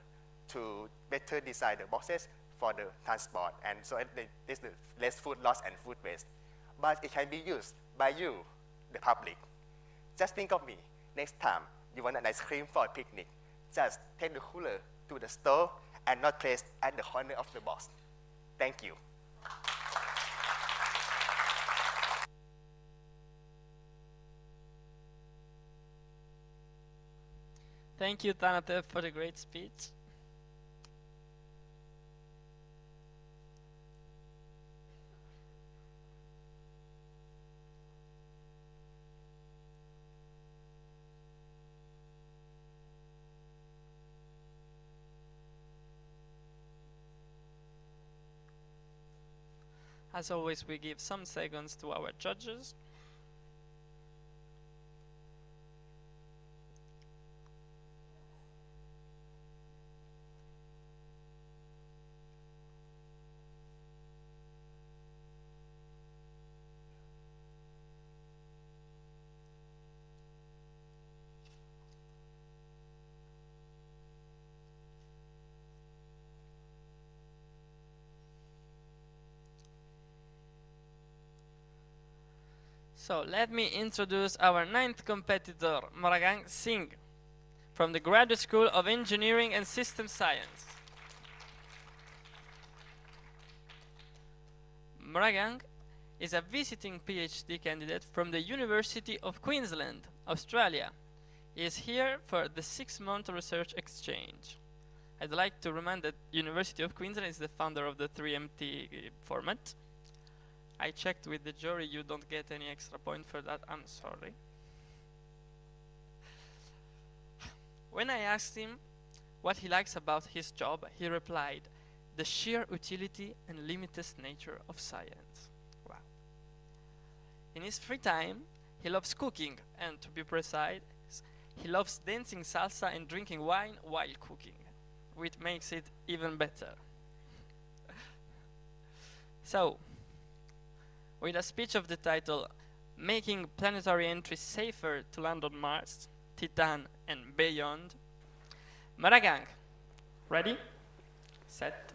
to better design the boxes for the transport, and so there's the less food loss and food waste, but it can be used by you, the public. Just think of me, next time you want an ice cream for a picnic, just take the cooler to the store and not placed at the corner of the box. Thank you. Thank you, Tanate, for the great speech. As always, we give some seconds to our judges. So let me introduce our ninth competitor, Maragang Singh, from the Graduate School of Engineering and System Science. Maragang is a visiting PhD candidate from the University of Queensland, Australia. He is here for the 6-month research exchange. I'd like to remind that University of Queensland is the founder of the 3MT format. I checked with the jury, you don't get any extra point for that, I'm sorry. When I asked him what he likes about his job, he replied, the sheer utility and limitless nature of science. Wow. In his free time, he loves cooking, and to be precise, he loves dancing salsa and drinking wine while cooking, which makes it even better. So, with a speech of the title, Making Planetary Entry Safer to Land on Mars, Titan, and Beyond, Maragang, ready, set,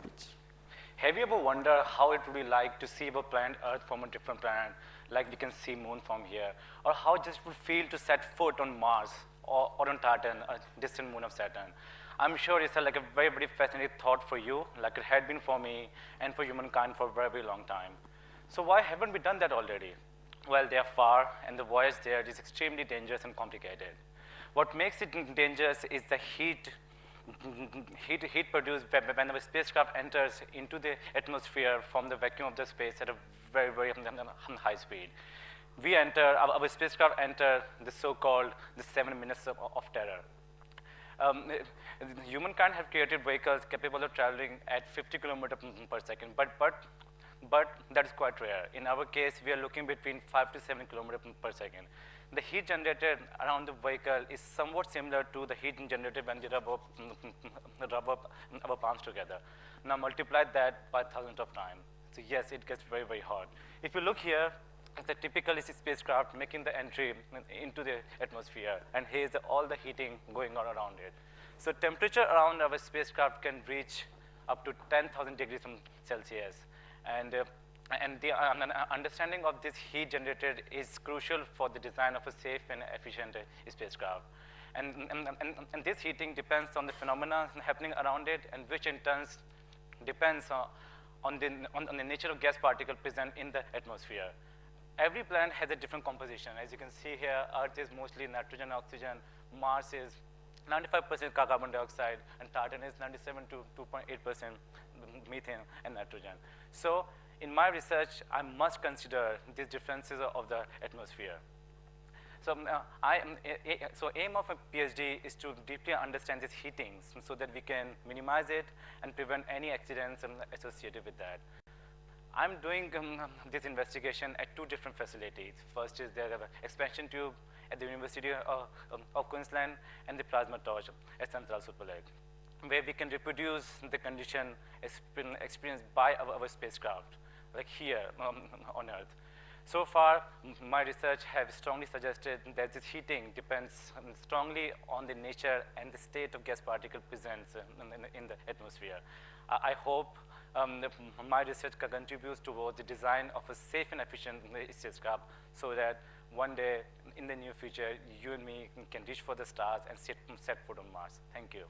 pitch. Have you ever wondered how it would be like to see our planet Earth from a different planet, like we can see Moon from here, or how it just would feel to set foot on Mars or on Titan, a distant moon of Saturn? I'm sure it's like a very, very fascinating thought for you, like it had been for me and for humankind for a very, very long time. So why haven't we done that already? Well, they are far, and the voyage there is extremely dangerous and complicated. What makes it dangerous is the heat produced when the spacecraft enters into the atmosphere from the vacuum of the space at a very, very high speed. Our spacecraft enter the so-called the 7 minutes of terror. Humankind have created vehicles capable of traveling at 50 kilometers per second, but that is quite rare. In our case, we are looking between 5 to 7 kilometers per second. The heat generated around the vehicle is somewhat similar to the heat generated when we rub our palms together. Now multiply that by thousands of times. So yes, it gets very, very hot. If you look here, it's a typical spacecraft making the entry into the atmosphere, and here's all the heating going on around it. So temperature around our spacecraft can reach up to 10,000 degrees Celsius. And the understanding of this heat generated is crucial for the design of a safe and efficient spacecraft. And this heating depends on the phenomena happening around it, and which in turn depends on the nature of gas particle present in the atmosphere. Every planet has a different composition. As you can see here, Earth is mostly nitrogen, oxygen. Mars is 95% carbon dioxide, and Titan is 97 to 2.8% methane and nitrogen. So in my research, I must consider these differences of the atmosphere. So, so aim of a PhD is to deeply understand these heatings so that we can minimize it and prevent any accidents associated with that. I'm doing this investigation at 2 different facilities. First is the expansion tube at the University of Queensland and the plasma torch at Central Super Lake, where we can reproduce the condition experienced by our spacecraft, like here on Earth. So far, my research has strongly suggested that this heating depends strongly on the nature and the state of gas particle presence in the atmosphere. I hope my research contributes towards the design of a safe and efficient spacecraft so that one day in the near future, you and me can reach for the stars and set foot on Mars. Thank you.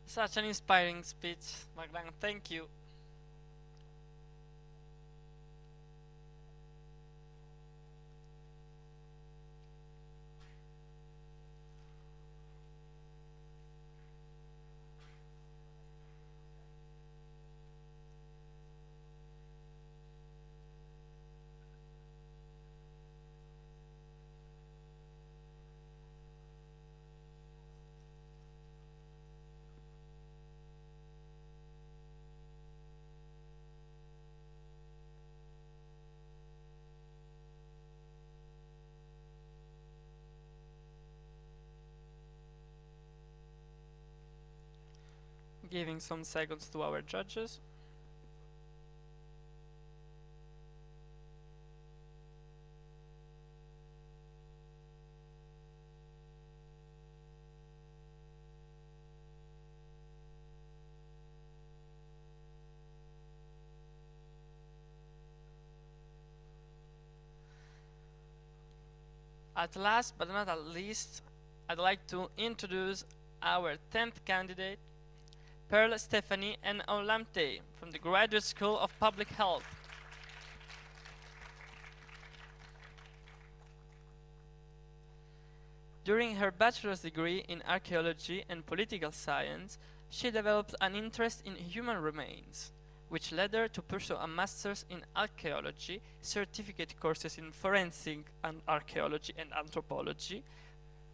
Such an inspiring speech, Magdalena. Thank you. Giving some seconds to our judges. At last but not at least, I'd like to introduce our 10th candidate, Pearl Stephanie N. Olamte from the Graduate School of Public Health. During her bachelor's degree in archaeology and political science, she developed an interest in human remains, which led her to pursue a master's in archaeology, certificate courses in forensic and archaeology and anthropology,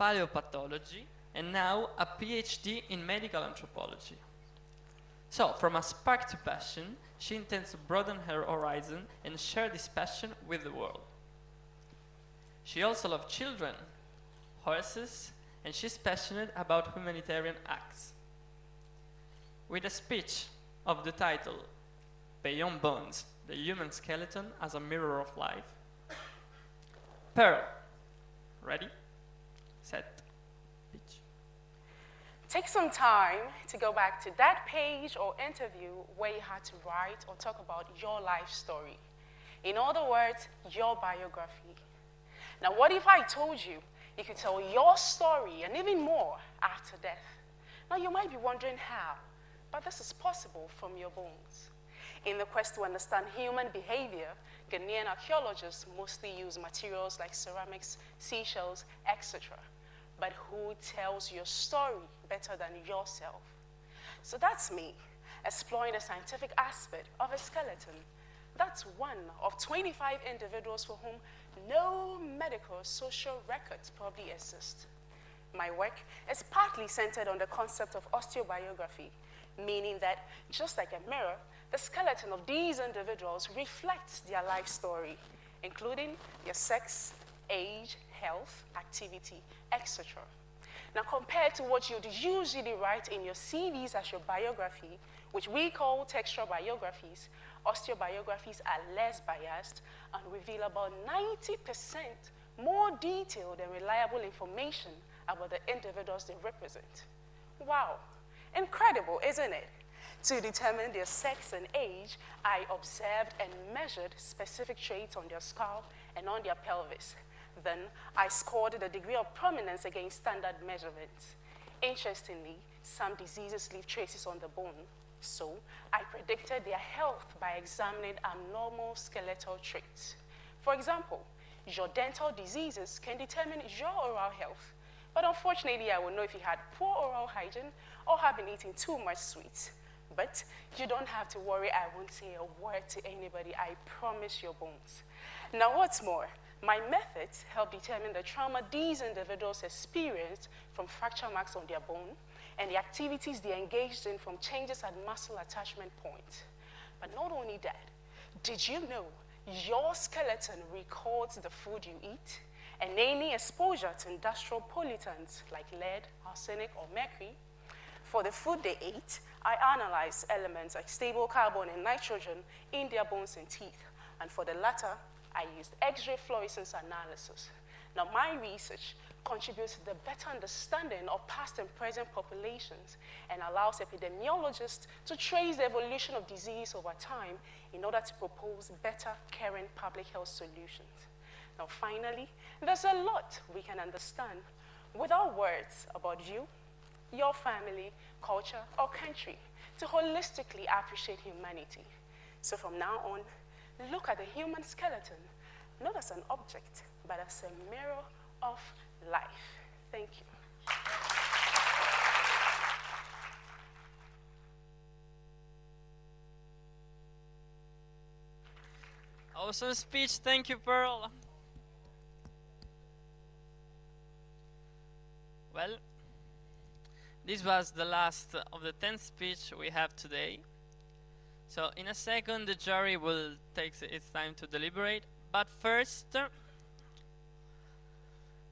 paleopathology, and now a PhD in medical anthropology. So, from a spark to passion, she intends to broaden her horizon and share this passion with the world. She also loves children, horses, and she's passionate about humanitarian acts. With a speech of the title, Beyond Bones, the Human Skeleton as a Mirror of Life. Pearl, ready, set, pitch. Take some time to go back to that page or interview where you had to write or talk about your life story. In other words, your biography. Now, what if I told you you could tell your story and even more after death? Now, you might be wondering how, but this is possible from your bones. In the quest to understand human behavior, Ghanaian archaeologists mostly use materials like ceramics, seashells, etc. But who tells your story better than yourself? So that's me, exploring the scientific aspect of a skeleton. That's one of 25 individuals for whom no medical or social records probably exist. My work is partly centered on the concept of osteobiography, meaning that, just like a mirror, the skeleton of these individuals reflects their life story, including their sex, age, health, activity, etc. Now, compared to what you'd usually write in your CVs as your biography, which we call textual biographies, osteobiographies are less biased and reveal about 90% more detailed and reliable information about the individuals they represent. Wow, incredible, isn't it? To determine their sex and age, I observed and measured specific traits on their skull and on their pelvis. Then I scored the degree of prominence against standard measurements. Interestingly, some diseases leave traces on the bone, so I predicted their health by examining abnormal skeletal traits. For example, your dental diseases can determine your oral health, but unfortunately, I will know if you had poor oral hygiene or have been eating too much sweets. But you don't have to worry, I won't say a word to anybody, I promise your bones. Now what's more, my methods help determine the trauma these individuals experienced from fracture marks on their bone and the activities they engaged in from changes at muscle attachment points. But not only that, did you know your skeleton records the food you eat and any exposure to industrial pollutants like lead, arsenic, or mercury? For the food they ate, I analyzed elements like stable carbon and nitrogen in their bones and teeth. And for the latter, I used X-ray fluorescence analysis. Now, my research contributes to the better understanding of past and present populations and allows epidemiologists to trace the evolution of disease over time in order to propose better caring public health solutions. Now, finally, there's a lot we can understand without words about you, your family, culture, or country to holistically appreciate humanity. So from now on, look at the human skeleton not as an object, but as a mirror of life. Thank you. Awesome speech. Thank you, Pearl. Well, this was the last of the 10 speech we have today. So in a second, the jury will take its time to deliberate. But first,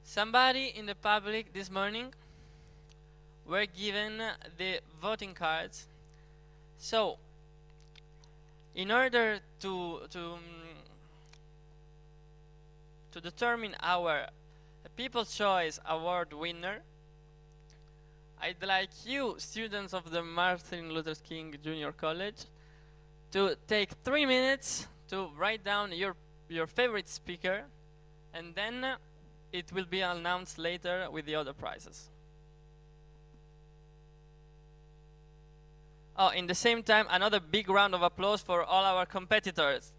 somebody in the public this morning were given the voting cards. So, in order to determine our People's Choice Award winner, I'd like you, students of the Martin Luther King Jr. College, to take 3 minutes to write down your favorite speaker, and then it will be announced later with the other prizes. Oh, in the same time, another big round of applause for all our competitors.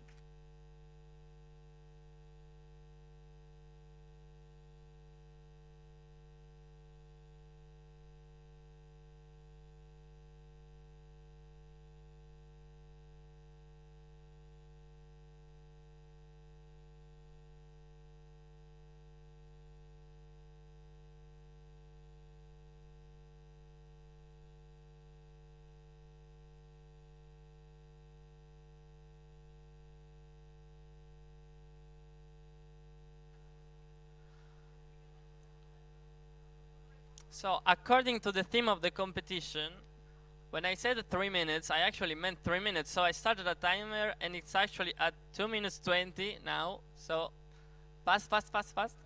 So, according to the theme of the competition, when I said 3 minutes, I actually meant 3 minutes. So I started a timer, and it's actually at 2 minutes 20 now. So, fast, fast, fast, fast.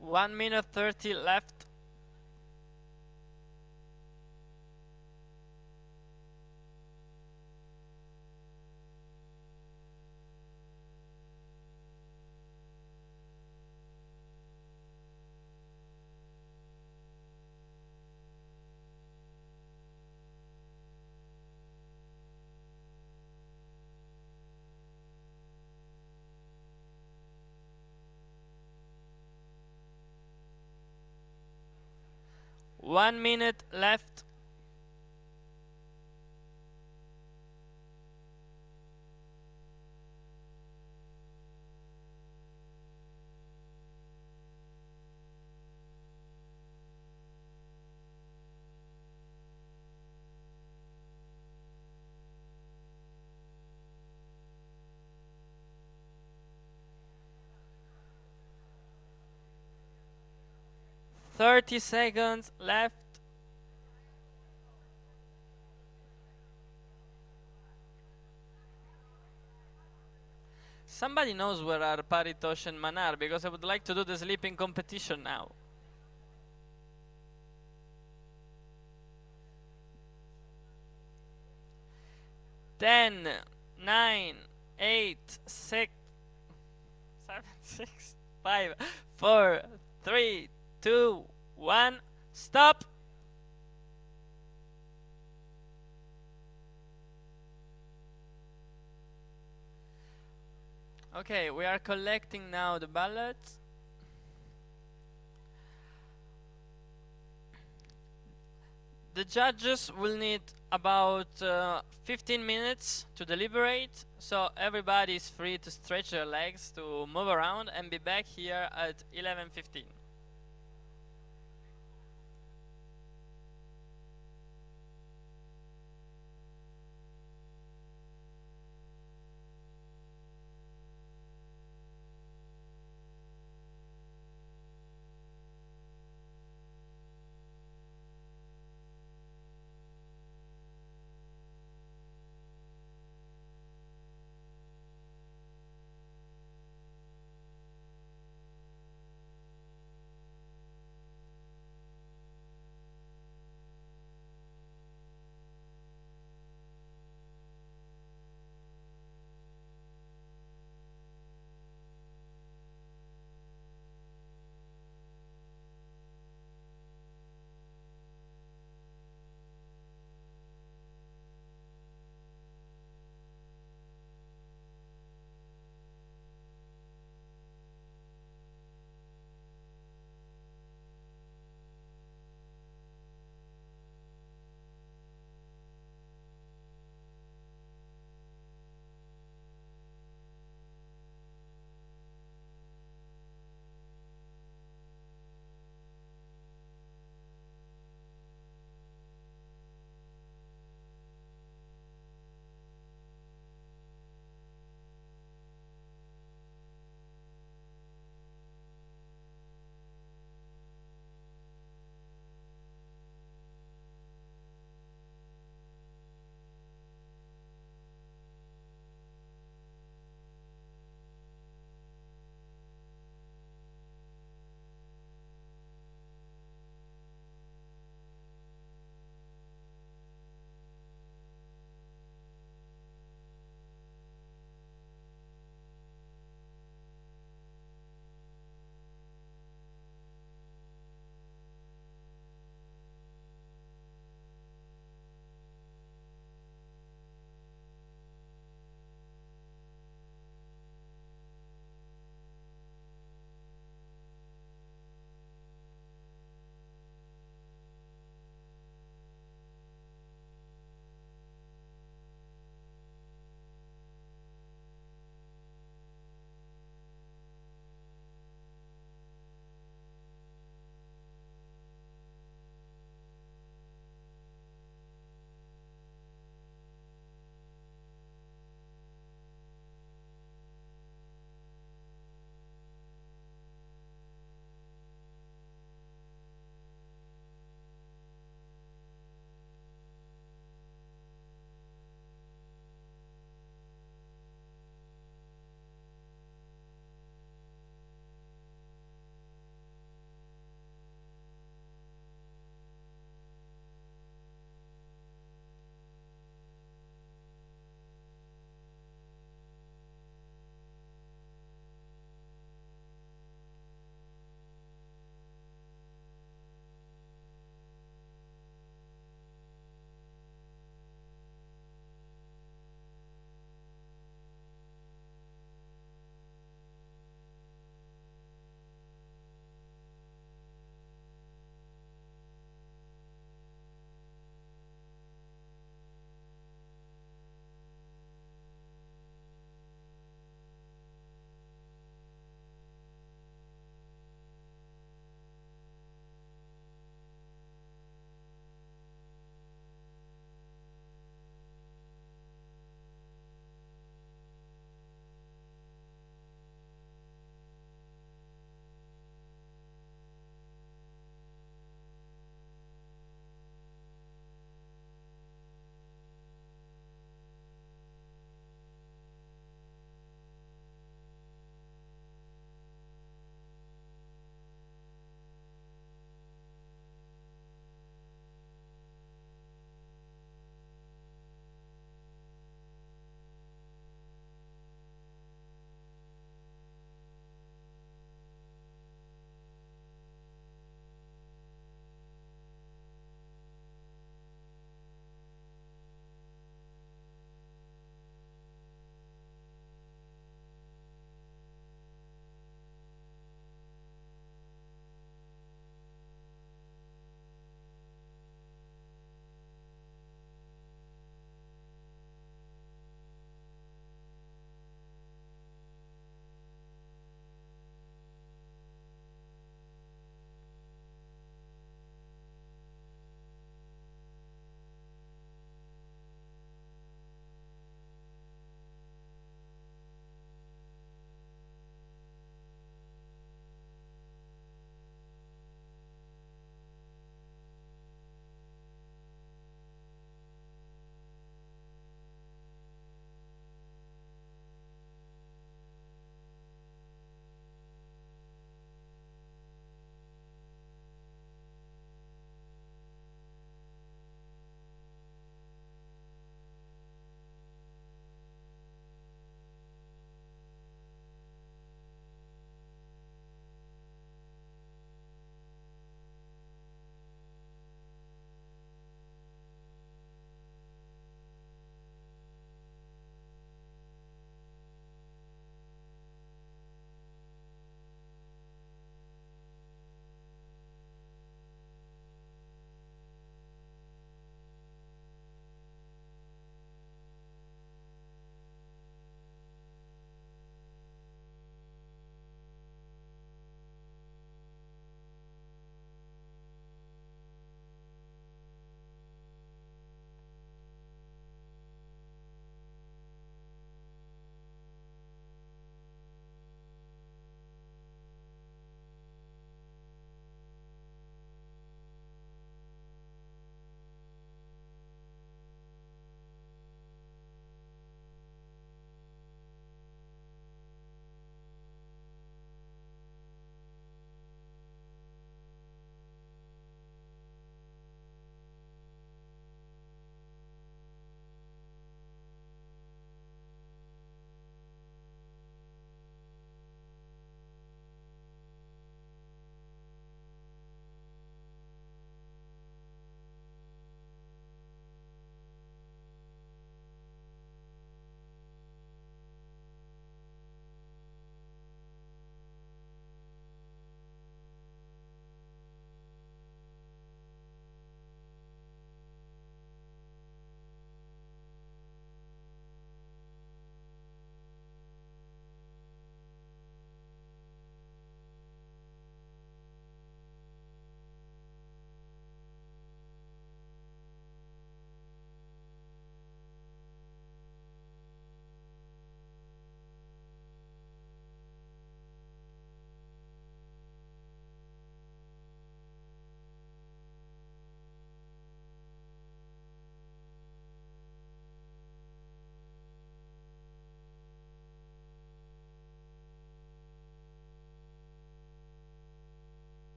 One minute 30 left. One minute left. 30 seconds left. Somebody knows where are Paritosh and Manar, because I would like to do the sleeping competition now. 10, 9, 8, 6, 7, 6, 5, 4, 3, 2, 1, stop! Okay, we are collecting now the ballots. The judges will need about 15 minutes to deliberate, so everybody is free to stretch their legs, to move around, and be back here at 11:15.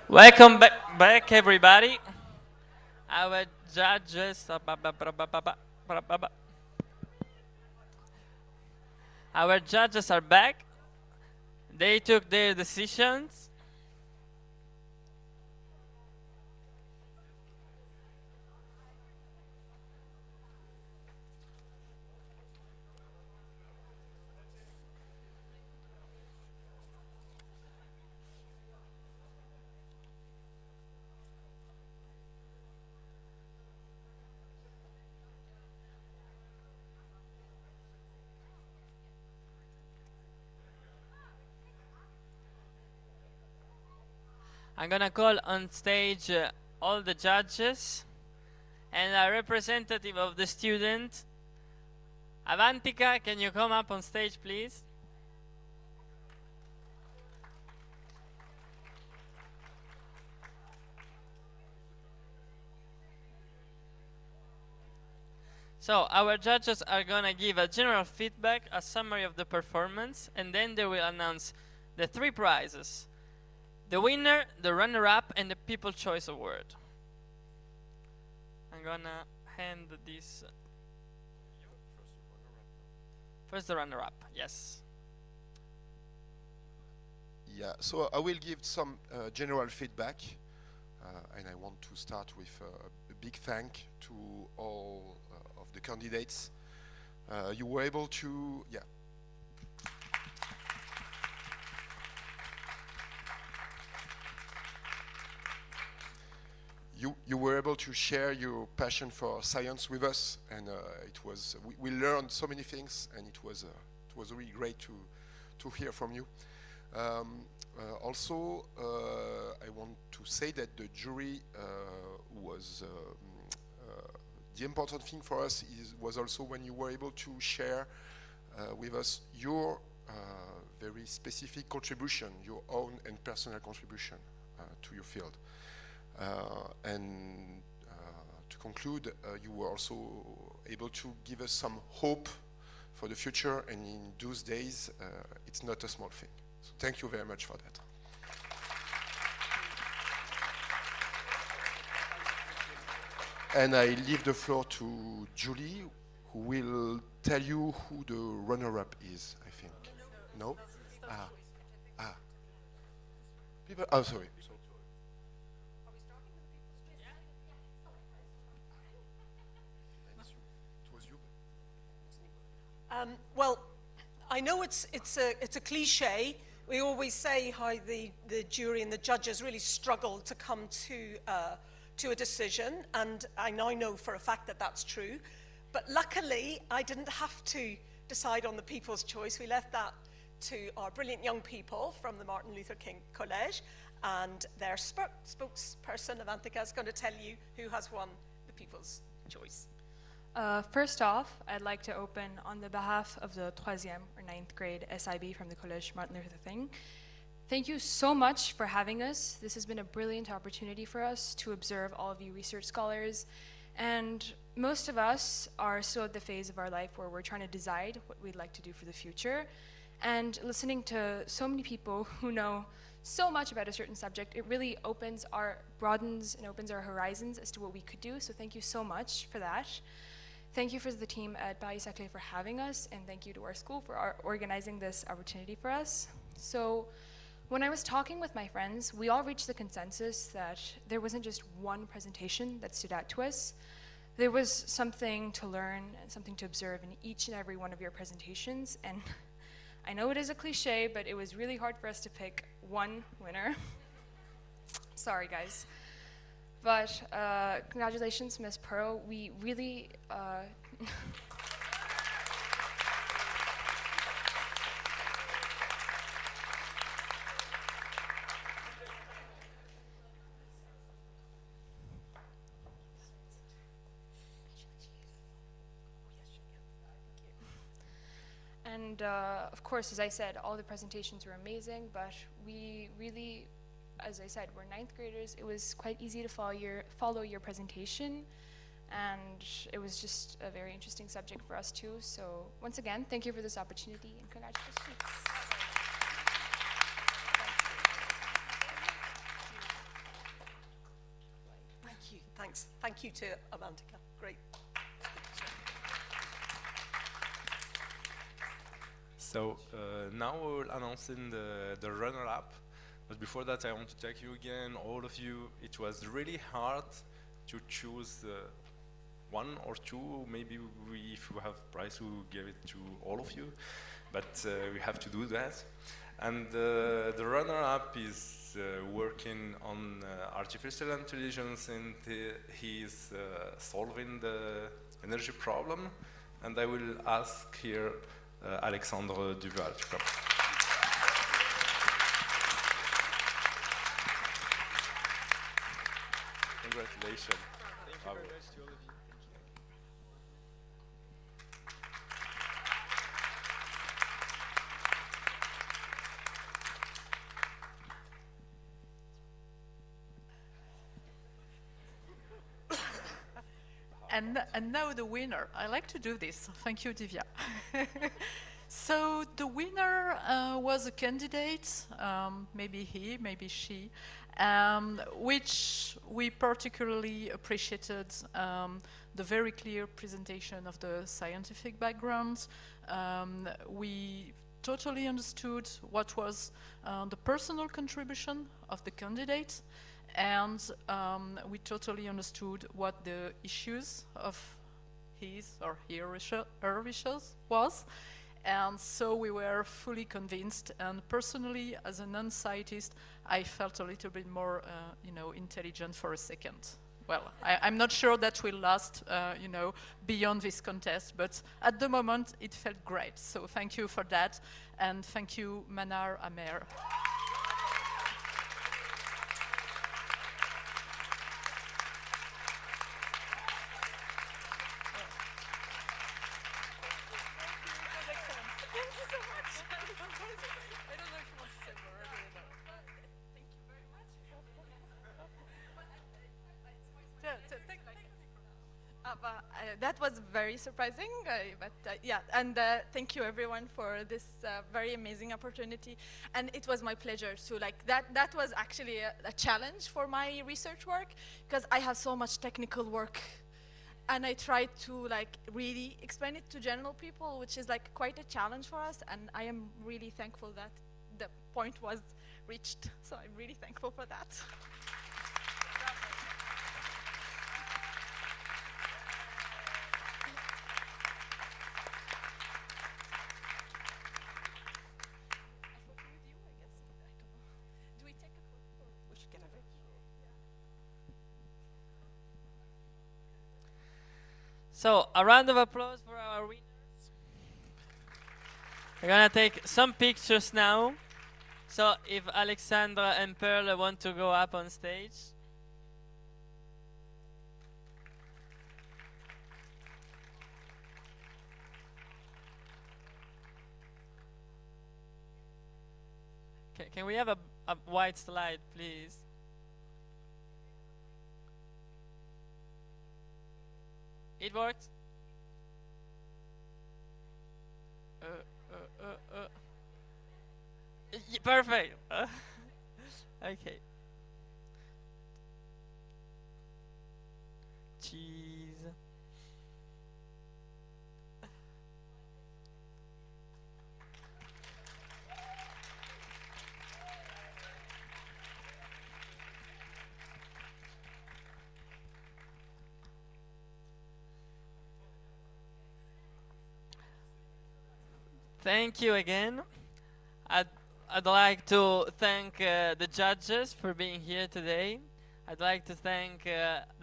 Welcome back, everybody. Our judges, our judges are back. They took their decisions. I'm gonna call on stage all the judges and a representative of the student. Avantika, can you come up on stage, please? So our judges are gonna give a general feedback, a summary of the performance, and then they will announce the 3 prizes: the winner, the runner-up, and the People's Choice Award. I'm gonna hand this. First the runner-up, yes. Yeah, so I will give some general feedback, and I want to start with a big thank to all of the candidates. You were able to, yeah. You were able to share your passion for science with us, and it was we learned so many things, and it was really great to hear from you. Also, I want to say that the jury was the important thing for us was also when you were able to share with us your very specific contribution, your own and personal contribution to your field. And to conclude, you were also able to give us some hope for the future, and in those days, it's not a small thing. So thank you very much for that. And I leave the floor to Julie, who will tell you who the runner-up is, I think. No? Ah. People, oh, sorry. Well, I know it's a cliche. We always say how the jury and the judges really struggle to come to a decision, and I now know for a fact that that's true. But luckily, I didn't have to decide on the People's Choice. We left that to our brilliant young people from the Martin Luther King College, and their spokesperson, Avantika, is going to tell you who has won the People's Choice. First off, I'd like to open on the behalf of the 3e or 9th grade SIB from the Collège Martin Luther King. Thank you so much for having us. This has been a brilliant opportunity for us to observe all of you research scholars. And most of us are still at the phase of our life where we're trying to decide what we'd like to do for the future. And listening to so many people who know so much about a certain subject, it really broadens and opens our horizons as to what we could do. So thank you so much for that. Thank you for the team at Paris-Saclay for having us, and thank you to our school for organizing this opportunity for us. So when I was talking with my friends, we all reached the consensus that there wasn't just one presentation that stood out to us. There was something to learn and something to observe in each and every one of your presentations, and I know it is a cliche, but it was really hard for us to pick one winner. Sorry, guys. But congratulations, Ms. Pearl. We really and of course, as I said, all the presentations were amazing, but we really, as I said, we're 9th graders. It was quite easy to follow your presentation, and it was just a very interesting subject for us too. So once again, thank you for this opportunity, and congratulations. thank you to Avantika. Great. So now we're announcing the runner-up. But before that, I want to thank you again, all of you. It was really hard to choose one or two. Maybe if we have prize, we will give it to all of you. But we have to do that. And the runner-up is working on artificial intelligence, and he is solving the energy problem. And I will ask here Alexandre Duval to come. Congratulations. Thank you very much to all of you. And now the winner. I like to do this. Thank you, Divya. So the winner was a candidate, maybe he, maybe she, which we particularly appreciated the very clear presentation of the scientific background. We totally understood what was the personal contribution of the candidate, and we totally understood what the issues of his or her wishes was. And so we were fully convinced, and personally, as a non-scientist, I felt a little bit more, intelligent for a second. Well, I'm not sure that will last, beyond this contest, but at the moment, it felt great. So thank you for that, and thank you, Manar Amer. That was very surprising, yeah, and thank you everyone for this very amazing opportunity, and it was my pleasure to that was actually a challenge for my research work, because I have so much technical work, and I tried to really explain it to general people, which is quite a challenge for us, and I am really thankful that the point was reached, so I'm really thankful for that. So, a round of applause for our winners. We're gonna take some pictures now. So, if Alexandra and Pearl want to go up on stage. Can we have a white slide, please? It works. Perfect. Okay. Cheese. Thank you again. I'd like to thank the judges for being here today. I'd like to thank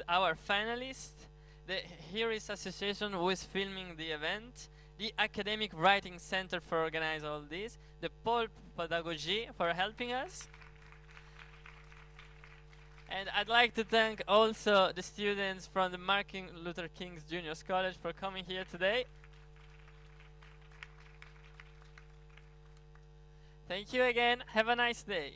our finalists, the Heroes Association who is filming the event, the Academic Writing Center for organizing all this, the Pôle Pédagogie for helping us. And I'd like to thank also the students from the Martin Luther King Jr. College for coming here today. Thank you again. Have a nice day.